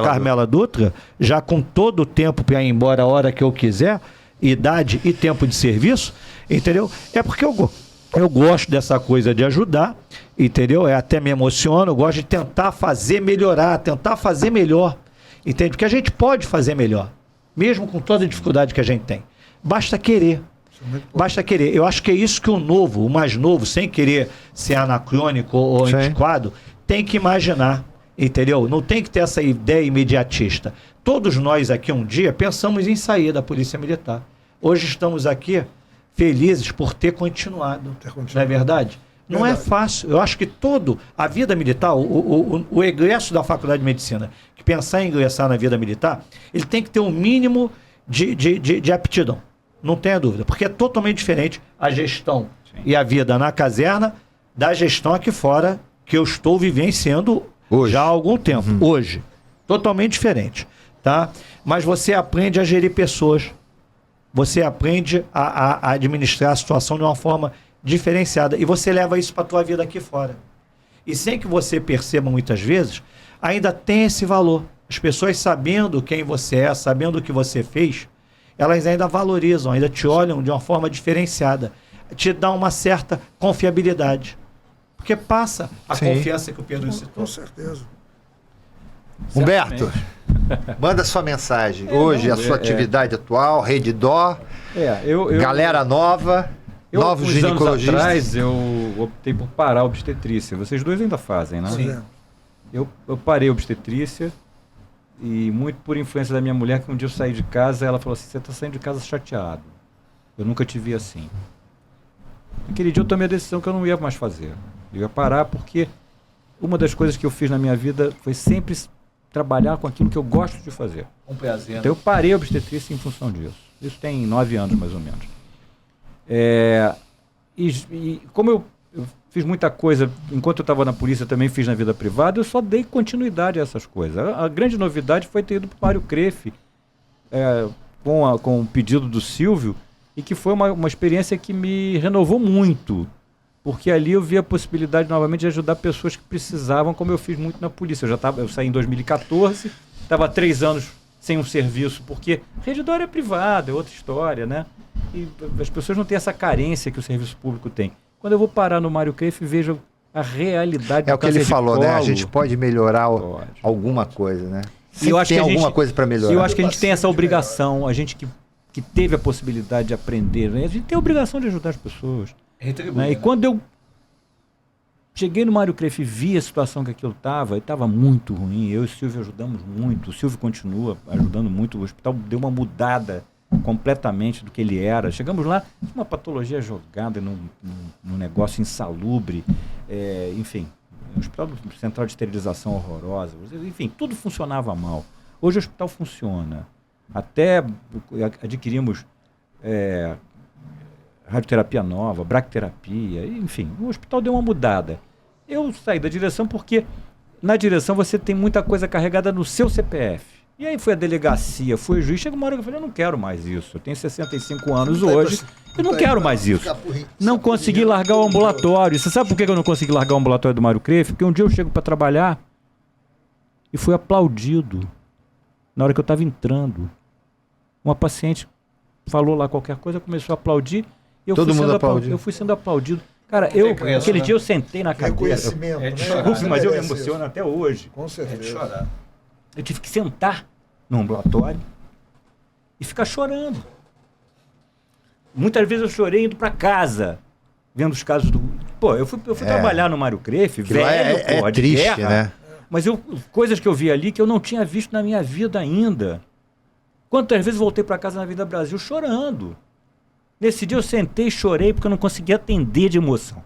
Carmela Dutra, já com todo o tempo para ir embora a hora que eu quiser, idade e tempo de serviço, entendeu? É porque eu gosto dessa coisa de ajudar, entendeu? Até me emociono, eu gosto de tentar fazer melhorar, tentar fazer melhor, entende? Porque a gente pode fazer melhor, mesmo com toda a dificuldade que a gente tem. Basta querer. Basta querer. Eu acho que é isso que o novo, o mais novo, sem querer ser anacrônico ou antiquado, tem que imaginar, entendeu? Não tem que ter essa ideia imediatista. Todos nós aqui um dia pensamos em sair da Polícia Militar. Hoje estamos aqui felizes por ter continuado. Não é verdade? Não é fácil. Eu acho que a vida militar, o egresso da Faculdade de Medicina, que pensar em ingressar na vida militar, ele tem que ter um mínimo de aptidão. Não tenha dúvida. Porque é totalmente diferente a gestão e a vida na caserna da gestão aqui fora, que eu estou vivenciando já há algum tempo. Hoje. Totalmente diferente. Tá? Mas você aprende a gerir pessoas. Você aprende a administrar a situação de uma forma diferenciada. E você leva isso para a tua vida aqui fora. E sem que você perceba muitas vezes, ainda tem esse valor. As pessoas sabendo quem você é, sabendo o que você fez, elas ainda valorizam, ainda te olham de uma forma diferenciada. Te dá uma certa confiabilidade. Porque passa a confiança que o Pedro citou. Com certeza. Humberto, manda sua mensagem. Hoje, a sua atividade atual, Rede Dó, galera nova, novos ginecologistas. Anos atrás, eu optei por parar a obstetrícia. Vocês dois ainda fazem, né? Sim. Eu parei a obstetrícia e muito por influência da minha mulher, que um dia eu saí de casa, ela falou assim, você está saindo de casa chateado. Eu nunca te vi assim. Naquele dia eu tomei a decisão que eu não ia mais fazer. Eu ia parar porque uma das coisas que eu fiz na minha vida foi sempre trabalhar com aquilo que eu gosto de fazer. Um prazer. Então eu parei a obstetrícia em função disso. Isso tem 9 anos, mais ou menos. E como eu fiz muita coisa, enquanto eu estava na polícia, também fiz na vida privada, eu só dei continuidade a essas coisas. A grande novidade foi ter ido para o Mário Crefe, com o pedido do Silvio, e que foi uma experiência que me renovou muito. Porque ali eu vi a possibilidade novamente de ajudar pessoas que precisavam, como eu fiz muito na polícia. Eu saí em 2014, estava há 3 anos sem um serviço, porque Rede Dó é privada, é outra história, né? E as pessoas não têm essa carência que o serviço público tem. Quando eu vou parar no Mário Crefe, vejo a realidade do câncer de colo. É o que ele falou, né? A gente pode melhorar alguma coisa, né? Se eu acho tem que alguma coisa para melhorar. Eu acho que a gente tem essa obrigação, a gente que teve a possibilidade de aprender, né? A gente tem a obrigação de ajudar as pessoas. Né? E quando eu cheguei no Mário Crefe e vi a situação que aquilo estava muito ruim. Eu e o Silvio ajudamos muito, o Silvio continua ajudando muito, o hospital deu uma mudada completamente do que ele era. Chegamos lá, uma patologia jogada num negócio insalubre, enfim, um hospital central de esterilização horrorosa, enfim, tudo funcionava mal. Hoje o hospital funciona. Até adquirimos radioterapia nova, braquiterapia, enfim, o hospital deu uma mudada. Eu saí da direção porque na direção você tem muita coisa carregada no seu CPF. E aí foi a delegacia, foi o juiz, chega uma hora que eu falei, eu não quero mais isso, eu tenho 65 anos hoje, eu não quero mais isso. Não consegui largar o ambulatório. Você sabe por que eu não consegui largar o ambulatório do Mário Crefe? Porque um dia eu chego para trabalhar e fui aplaudido na hora que eu estava entrando. Uma paciente falou lá qualquer coisa, começou a aplaudir. Todo mundo aplaudiu. Eu fui sendo aplaudido. Cara, aquele dia eu sentei na cadeira. Desculpe, mas eu me emociono até hoje. Com certeza. É de chorar. Eu tive que sentar no ambulatório e ficar chorando. Muitas vezes eu chorei indo para casa, vendo os casos do... Pô, eu fui trabalhar no Mário Crefe, velho, de triste, guerra, né? Mas coisas que eu vi ali que eu não tinha visto na minha vida ainda. Quantas vezes voltei para casa na Vida Brasil chorando. Nesse dia eu sentei e chorei porque eu não conseguia atender de emoção.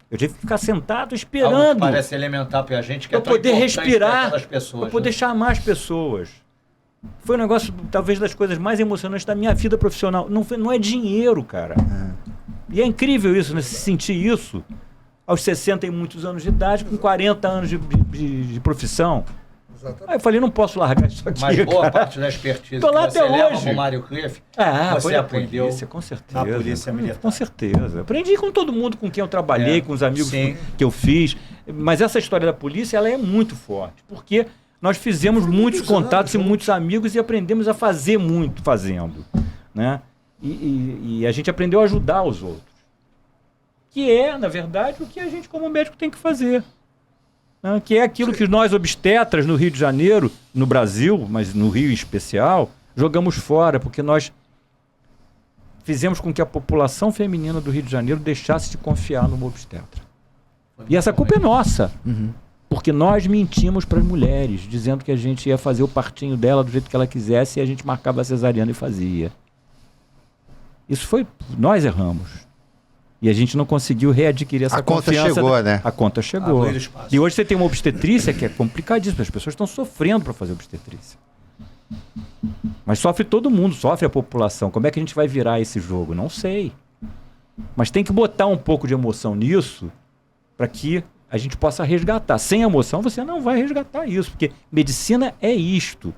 Eu tive que ficar sentado esperando. Algo parece elementar para a gente, que para poder respirar, pessoas, para poder chamar as pessoas. Foi um negócio, talvez, das coisas mais emocionantes da minha vida profissional. Não é dinheiro, cara. E é incrível isso, né? Se sentir isso aos 60 e muitos anos de idade, com 40 anos de profissão. Exatamente. Aí eu falei, não posso largar isso aqui, Mas boa cara. parte da expertise Tô lá que você até leva hoje. com o Mário Cliff, Foi você na aprendeu polícia, com certeza. na polícia militar. Com certeza. Aprendi com todo mundo com quem eu trabalhei, com os amigos sim. que eu fiz. Mas essa história da polícia, ela é muito forte. Porque nós fizemos muitos contatos e muitos amigos e aprendemos a fazer muito fazendo. Né? E a gente aprendeu a ajudar os outros. Que é, na verdade, o que a gente como médico tem que fazer. Né? Que é aquilo que nós obstetras no Rio de Janeiro, no Brasil, mas no Rio em especial, jogamos fora, porque nós fizemos com que a população feminina do Rio de Janeiro deixasse de confiar no obstetra. E essa culpa é nossa. Porque nós mentimos para as mulheres, dizendo que a gente ia fazer o partinho dela do jeito que ela quisesse e a gente marcava a cesariana e fazia. Isso foi... Nós erramos. E a gente não conseguiu readquirir essa confiança. A conta chegou, né? A conta chegou. E hoje você tem uma obstetrícia que é complicadíssima. As pessoas estão sofrendo para fazer obstetrícia. Mas sofre todo mundo, sofre a população. Como é que a gente vai virar esse jogo? Não sei. Mas tem que botar um pouco de emoção nisso para que a gente possa resgatar. Sem emoção você não vai resgatar isso, porque medicina é isto.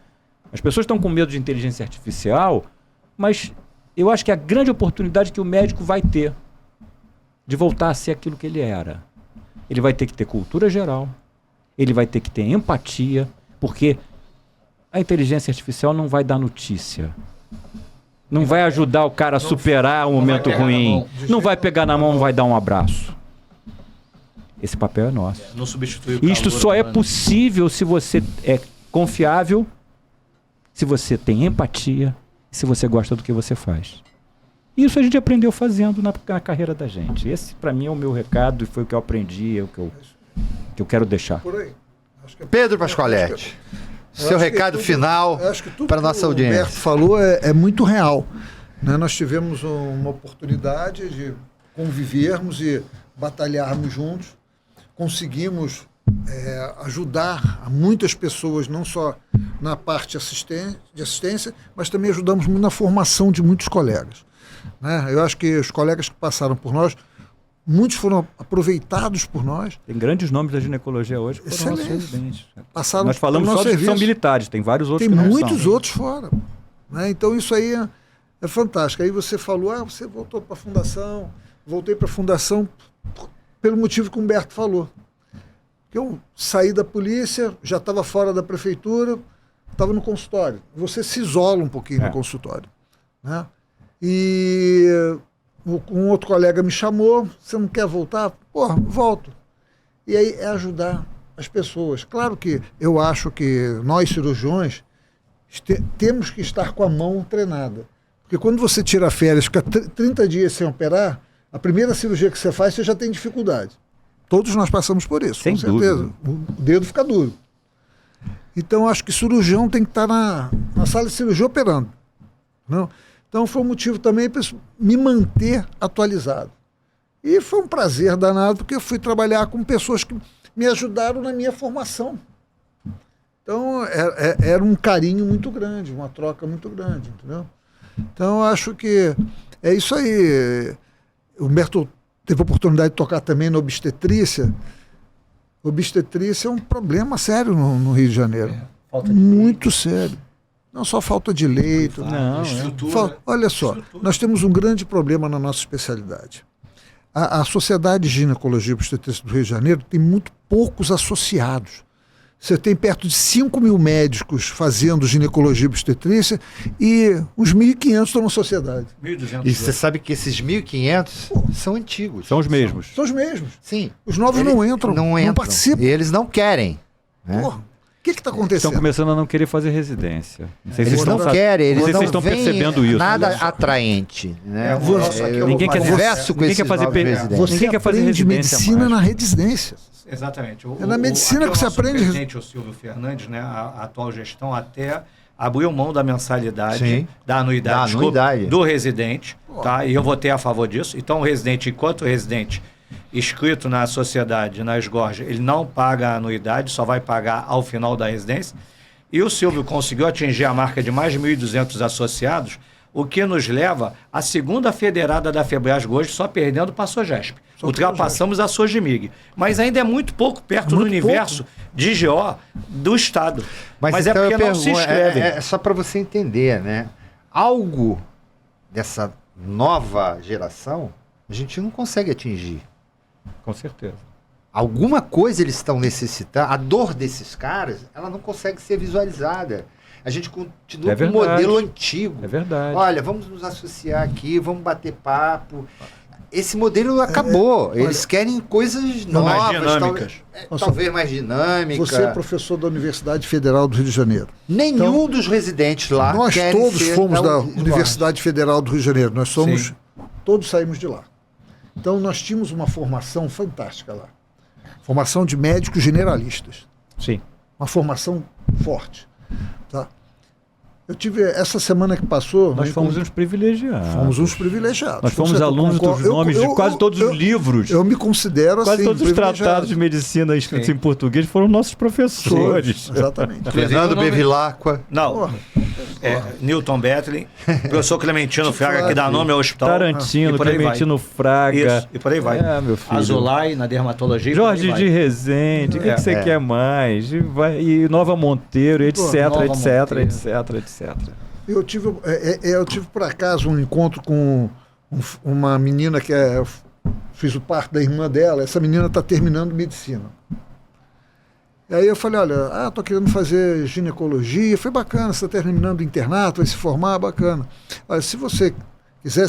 As pessoas estão com medo de inteligência artificial, mas eu acho que a grande oportunidade que o médico vai ter de voltar a ser aquilo que ele era. Ele vai ter que ter cultura geral, ele vai ter que ter empatia, porque a inteligência artificial não vai dar notícia. Não vai ajudar o cara a superar um momento ruim. Não vai pegar na mão, não vai dar um abraço. Esse papel é nosso. Não substitui o Isto só é possível se você é confiável, se você tem empatia, se você gosta do que você faz. Isso a gente aprendeu fazendo na carreira da gente. Esse, para mim, é o meu recado e foi o que eu aprendi, é o que eu quero deixar. Por aí. Pedro Pascoaletti, seu recado final para a nossa audiência. O Humberto falou é muito real. Né? Nós tivemos uma oportunidade de convivermos e batalharmos juntos. Conseguimos ajudar a muitas pessoas, não só na parte de assistência, mas também ajudamos muito na formação de muitos colegas. Né? Eu acho que os colegas que passaram por nós, muitos foram aproveitados por nós. Tem grandes nomes da ginecologia hoje que foram nossos residentes. Passaram nós falamos só dos que são militares, tem vários outros que não são. Tem muitos outros fora. Né? Então isso aí é fantástico. Aí você falou, você voltou para a fundação. Voltei para a fundação pelo motivo que o Humberto falou. Que eu saí da polícia, já estava fora da prefeitura, estava no consultório. Você se isola um pouquinho no consultório. Né? E um outro colega me chamou, você não quer voltar? Porra, volto. E aí é ajudar as pessoas. Claro que eu acho que nós cirurgiões temos que estar com a mão treinada. Porque quando você tira férias, fica 30 dias sem operar, a primeira cirurgia que você faz, você já tem dificuldade. Todos nós passamos por isso, sem com certeza. Dúvida. O dedo fica duro. Então, acho que cirurgião tem que estar na sala de cirurgia operando. Não? Então, foi um motivo também para me manter atualizado. E foi um prazer danado, porque eu fui trabalhar com pessoas que me ajudaram na minha formação. Então, era um carinho muito grande, uma troca muito grande, entendeu? Então, acho que é isso aí. O Humberto teve a oportunidade de tocar também na obstetrícia. Obstetrícia é um problema sério no Rio de Janeiro. Muito sério. Não só falta de leito. Não, olha só, nós temos um grande problema na nossa especialidade. A Sociedade de Ginecologia e Obstetrícia do Rio de Janeiro tem muito poucos associados. Você tem perto de 5 mil médicos fazendo ginecologia e obstetrícia e uns 1.500 estão na sociedade. 1.200. E você sabe que esses 1.500 são antigos. São os mesmos. São os mesmos. Sim. Os novos não entram, não participam. E eles não querem. Né? Porra, o que está acontecendo? Estão começando a não querer fazer residência. Não sei se Eles não querem, eles não estão veem percebendo isso. nada atraente. Né? Ninguém quer converso com esses novos residentes. Você Ninguém quer fazer aprende residência medicina mais. na residência. Exatamente. É na medicina que você aprende. O presidente, o Silvio Fernandes, né, a atual gestão, até abriu mão da mensalidade, Sim. da anuidade, anuidade. do residente, tá? E eu votei a favor disso. Então, o residente, enquanto residente inscrito na sociedade, na esgorja, ele não paga a anuidade, só vai pagar ao final da residência. E o Silvio conseguiu atingir a marca de mais de 1.200 associados, o que nos leva à segunda federada da FEBRASGO hoje, só perdendo para a Sogesp. Ultrapassamos a Sogimig. Mas ainda é muito pouco perto do universo de GO do Estado. Mas então é porque não se inscreve. É só para você entender, né? Algo dessa nova geração a gente não consegue atingir. Com certeza. Alguma coisa eles estão necessitando. A dor desses caras, ela não consegue ser visualizada. A gente continua com o modelo antigo. É verdade. Olha, vamos nos associar aqui, vamos bater papo. Esse modelo acabou. Eles querem coisas novas, mais dinâmicas. Talvez mais dinâmicas. Você é professor da Universidade Federal do Rio de Janeiro. Nenhum dos residentes lá nós querem todos ser fomos da Universidade Federal do Rio de Janeiro. Nós somos... Sim. Todos saímos de lá. Então, nós tínhamos uma formação fantástica lá. Formação de médicos generalistas. Sim. Uma formação forte. Tá? Eu tive, essa semana que passou... Nós fomos uns privilegiados. Fomos uns privilegiados. Nós fomos alunos dos nomes de quase todos os livros. Eu me considero quase assim, todos os tratados de medicina escritos em português foram nossos professores. Exatamente. Fernando Bevilacqua. Não. Newton Betlin, professor Clementino Fraga, que dá nome ao hospital. Tarantino, Clementino Fraga. Isso, e por aí vai. Meu filho. Azulay, na dermatologia. Jorge de Rezende, o que você quer mais? E Nova Monteiro, etc, etc. Eu tive por acaso um encontro com uma menina que fiz o parto da irmã dela. Essa menina está terminando medicina. E aí eu falei, olha, tô querendo fazer ginecologia. Foi bacana, você está terminando o internato, vai se formar, bacana. Olha, se você quiser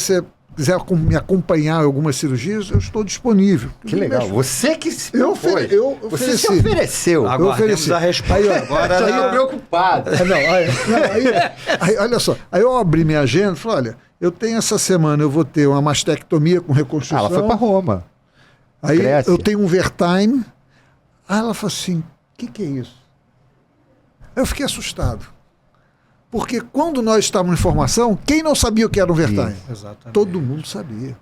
me acompanhar em algumas cirurgias, eu estou disponível. Que legal. Você que se Você se ofereceu. Aguardemos a resposta. Aí, Agora já estou preocupado. Aí, olha só. Aí eu abri minha agenda e falei, olha, eu tenho essa semana, eu vou ter uma mastectomia com reconstrução. Ela foi para Roma. Aí eu tenho um overtime. Aí ela falou assim, o que é isso? Eu fiquei assustado. Porque quando nós estávamos em formação, quem não sabia o que era um overtime? Exatamente. Todo mundo sabia.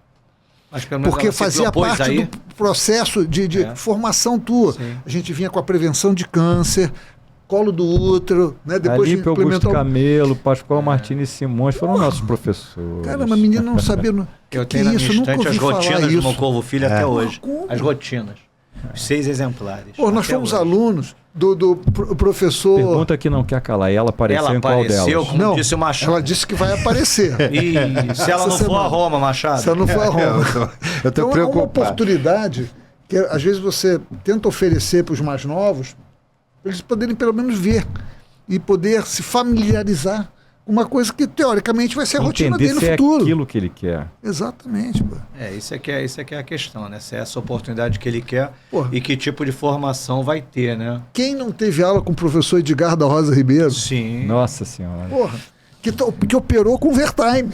Porque Porque fazia parte do processo de formação tua. Sim. A gente vinha com a prevenção de câncer, colo do útero, né? Depois Alípio Augusto Camelo, Pascoal Martins Simões foram nossos professores. Caramba, a menina não sabia. Eu tenho na minha estante as rotinas do Mocovo Filho até hoje. As rotinas. 6 exemplares. Nós fomos alunos do professor... Pergunta que não quer calar. E ela apareceu em qual delas? Como disse o Machado. Ela disse que vai aparecer. E se ela não for a Roma, Machado? Se ela não for a Roma. Eu estou preocupado. É uma oportunidade que às vezes você tenta oferecer para os mais novos, para eles poderem pelo menos ver e poder se familiarizar com uma coisa que teoricamente vai ser a rotina dele no futuro. É aquilo que ele quer. Exatamente. Pô. Isso é que é a questão, né? Se é essa oportunidade que ele quer e que tipo de formação vai ter, né? Quem não teve aula com o professor Edgar da Rosa Ribeiro? Sim. Nossa Senhora. Que operou com Vertime.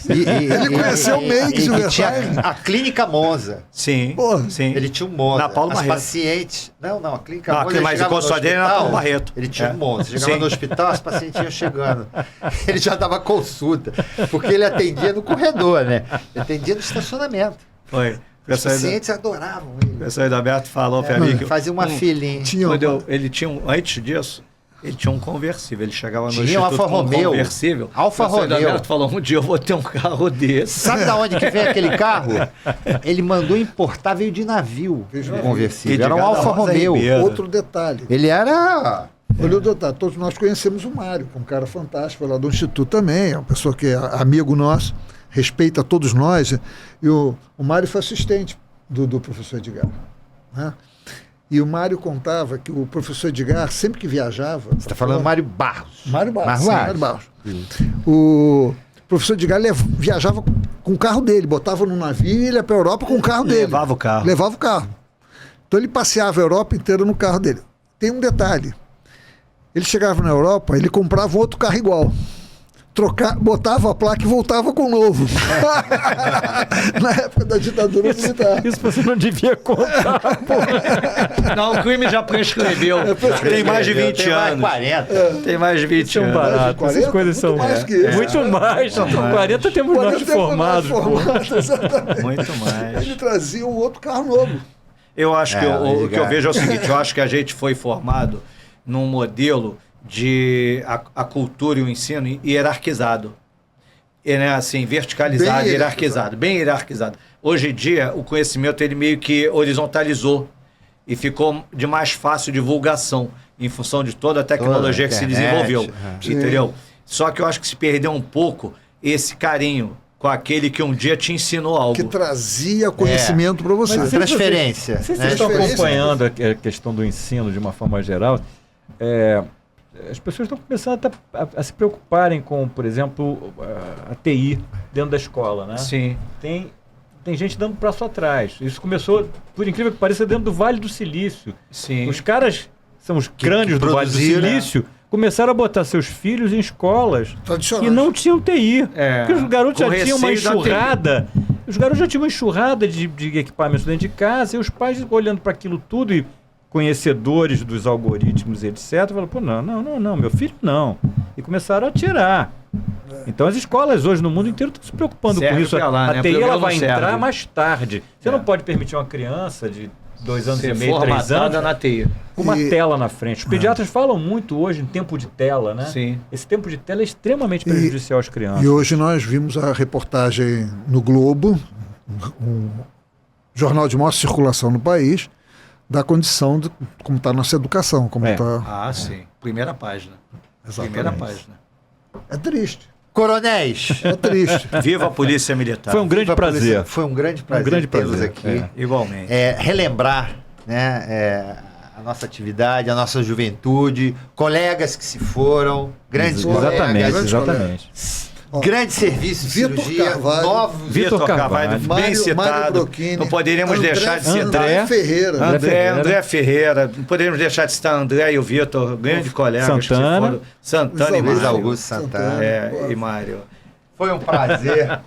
Ele conheceu o Meigs e o Vertime. A Clínica Monza. Sim. Sim. Ele tinha um Monza. Na Paulo Barreto. Pacientes... Não, a Clínica Monza. Mas o consultório dele era na Paulo Barreto. Ele tinha um Monza. Chegava no hospital, as pacientes iam chegando. Ele já dava consulta. Porque ele atendia no corredor, né? Ele atendia no estacionamento. Foi. Os pacientes adoravam ele. O professor Edaberto falou para mim que... Fazia uma filinha. Ele tinha antes disso... Ele tinha um conversível, ele chegava no instituto Alfa Romeo, conversível. Alfa Romeo. Falou, um dia eu vou ter um carro desse. Sabe da onde que veio aquele carro? Ele mandou importar, veio de navio o conversível. Era um Alfa Romeo. Outro detalhe. Ele era... Olha o detalhe, todos nós conhecemos o Mário, que é um cara fantástico, lá do Instituto também, é uma pessoa que é amigo nosso, respeita todos nós. E o Mário foi assistente do professor Edgar, né? E o Mário contava que o professor Edgar, sempre que viajava... Você está falando Mário Barros. Mário Barros. O professor Edgar viajava com o carro dele, botava no navio e ia para a Europa com o carro dele. Levava o carro. Então ele passeava a Europa inteira no carro dele. Tem um detalhe. Ele chegava na Europa, ele comprava um outro carro igual. Botava a placa e voltava com o novo. Na época da ditadura militar. Isso você não devia contar, pô. Não, o crime já prescreveu. Tem mais de 20 anos. Tem mais de 20 anos. Barato. Essas coisas são muito mais. 40 temos nós formados. Muito mais. Ele trazia um outro carro novo. Eu acho que o que eu vejo é o seguinte, eu acho que a gente foi formado num modelo a cultura e o ensino hierarquizado. Né, assim, verticalizado, bem hierarquizado. Hoje em dia, o conhecimento ele meio que horizontalizou e ficou de mais fácil divulgação em função de toda a tecnologia que se desenvolveu. Entendeu? Só que eu acho que se perdeu um pouco esse carinho com aquele que um dia te ensinou algo. Que trazia conhecimento para você. Mas transferência. Vocês estão acompanhando a questão do ensino de uma forma geral. As pessoas estão começando a se preocuparem com, por exemplo, a TI dentro da escola, né? Sim. Tem gente dando passo atrás. Isso começou, por incrível que pareça, dentro do Vale do Silício. Sim. Os caras, são os crânios do Vale do Silício, começaram a botar seus filhos em escolas que não tinham TI. Porque os garotos já tinham uma enxurrada. Os garotos já tinham uma enxurrada de equipamentos dentro de casa, e os pais olhando para aquilo tudo e conhecedores dos algoritmos, etc., falaram, pô, não, meu filho não. E começaram a tirar. Então as escolas hoje no mundo inteiro estão se preocupando com isso. A TI ela vai entrar mais tarde. Você não pode permitir uma criança de 2 anos e meio, 3 anos, na TI. com uma tela na frente. Os pediatras falam muito hoje em tempo de tela, né? Sim. Esse tempo de tela é extremamente prejudicial às crianças. E hoje nós vimos a reportagem no Globo, um jornal de maior circulação no país, da condição de como está a nossa educação. Sim. Primeira página. Exatamente. Primeira página. É triste. Coronéis. É triste. Viva a Polícia Militar. Foi um grande prazer. Foi um grande prazer tê-los aqui. Igualmente. Relembrar, né, a nossa atividade, a nossa juventude, colegas que se foram, grandes colegas. Exatamente. Grande serviço de cirurgia, Vitor Carvalho, bem citado. Não poderíamos deixar de citar André Ferreira. Não poderíamos deixar de citar André e o Vitor, grandes colegas. Santana e Luiz Augusto Santana. E Mário. Foi um prazer.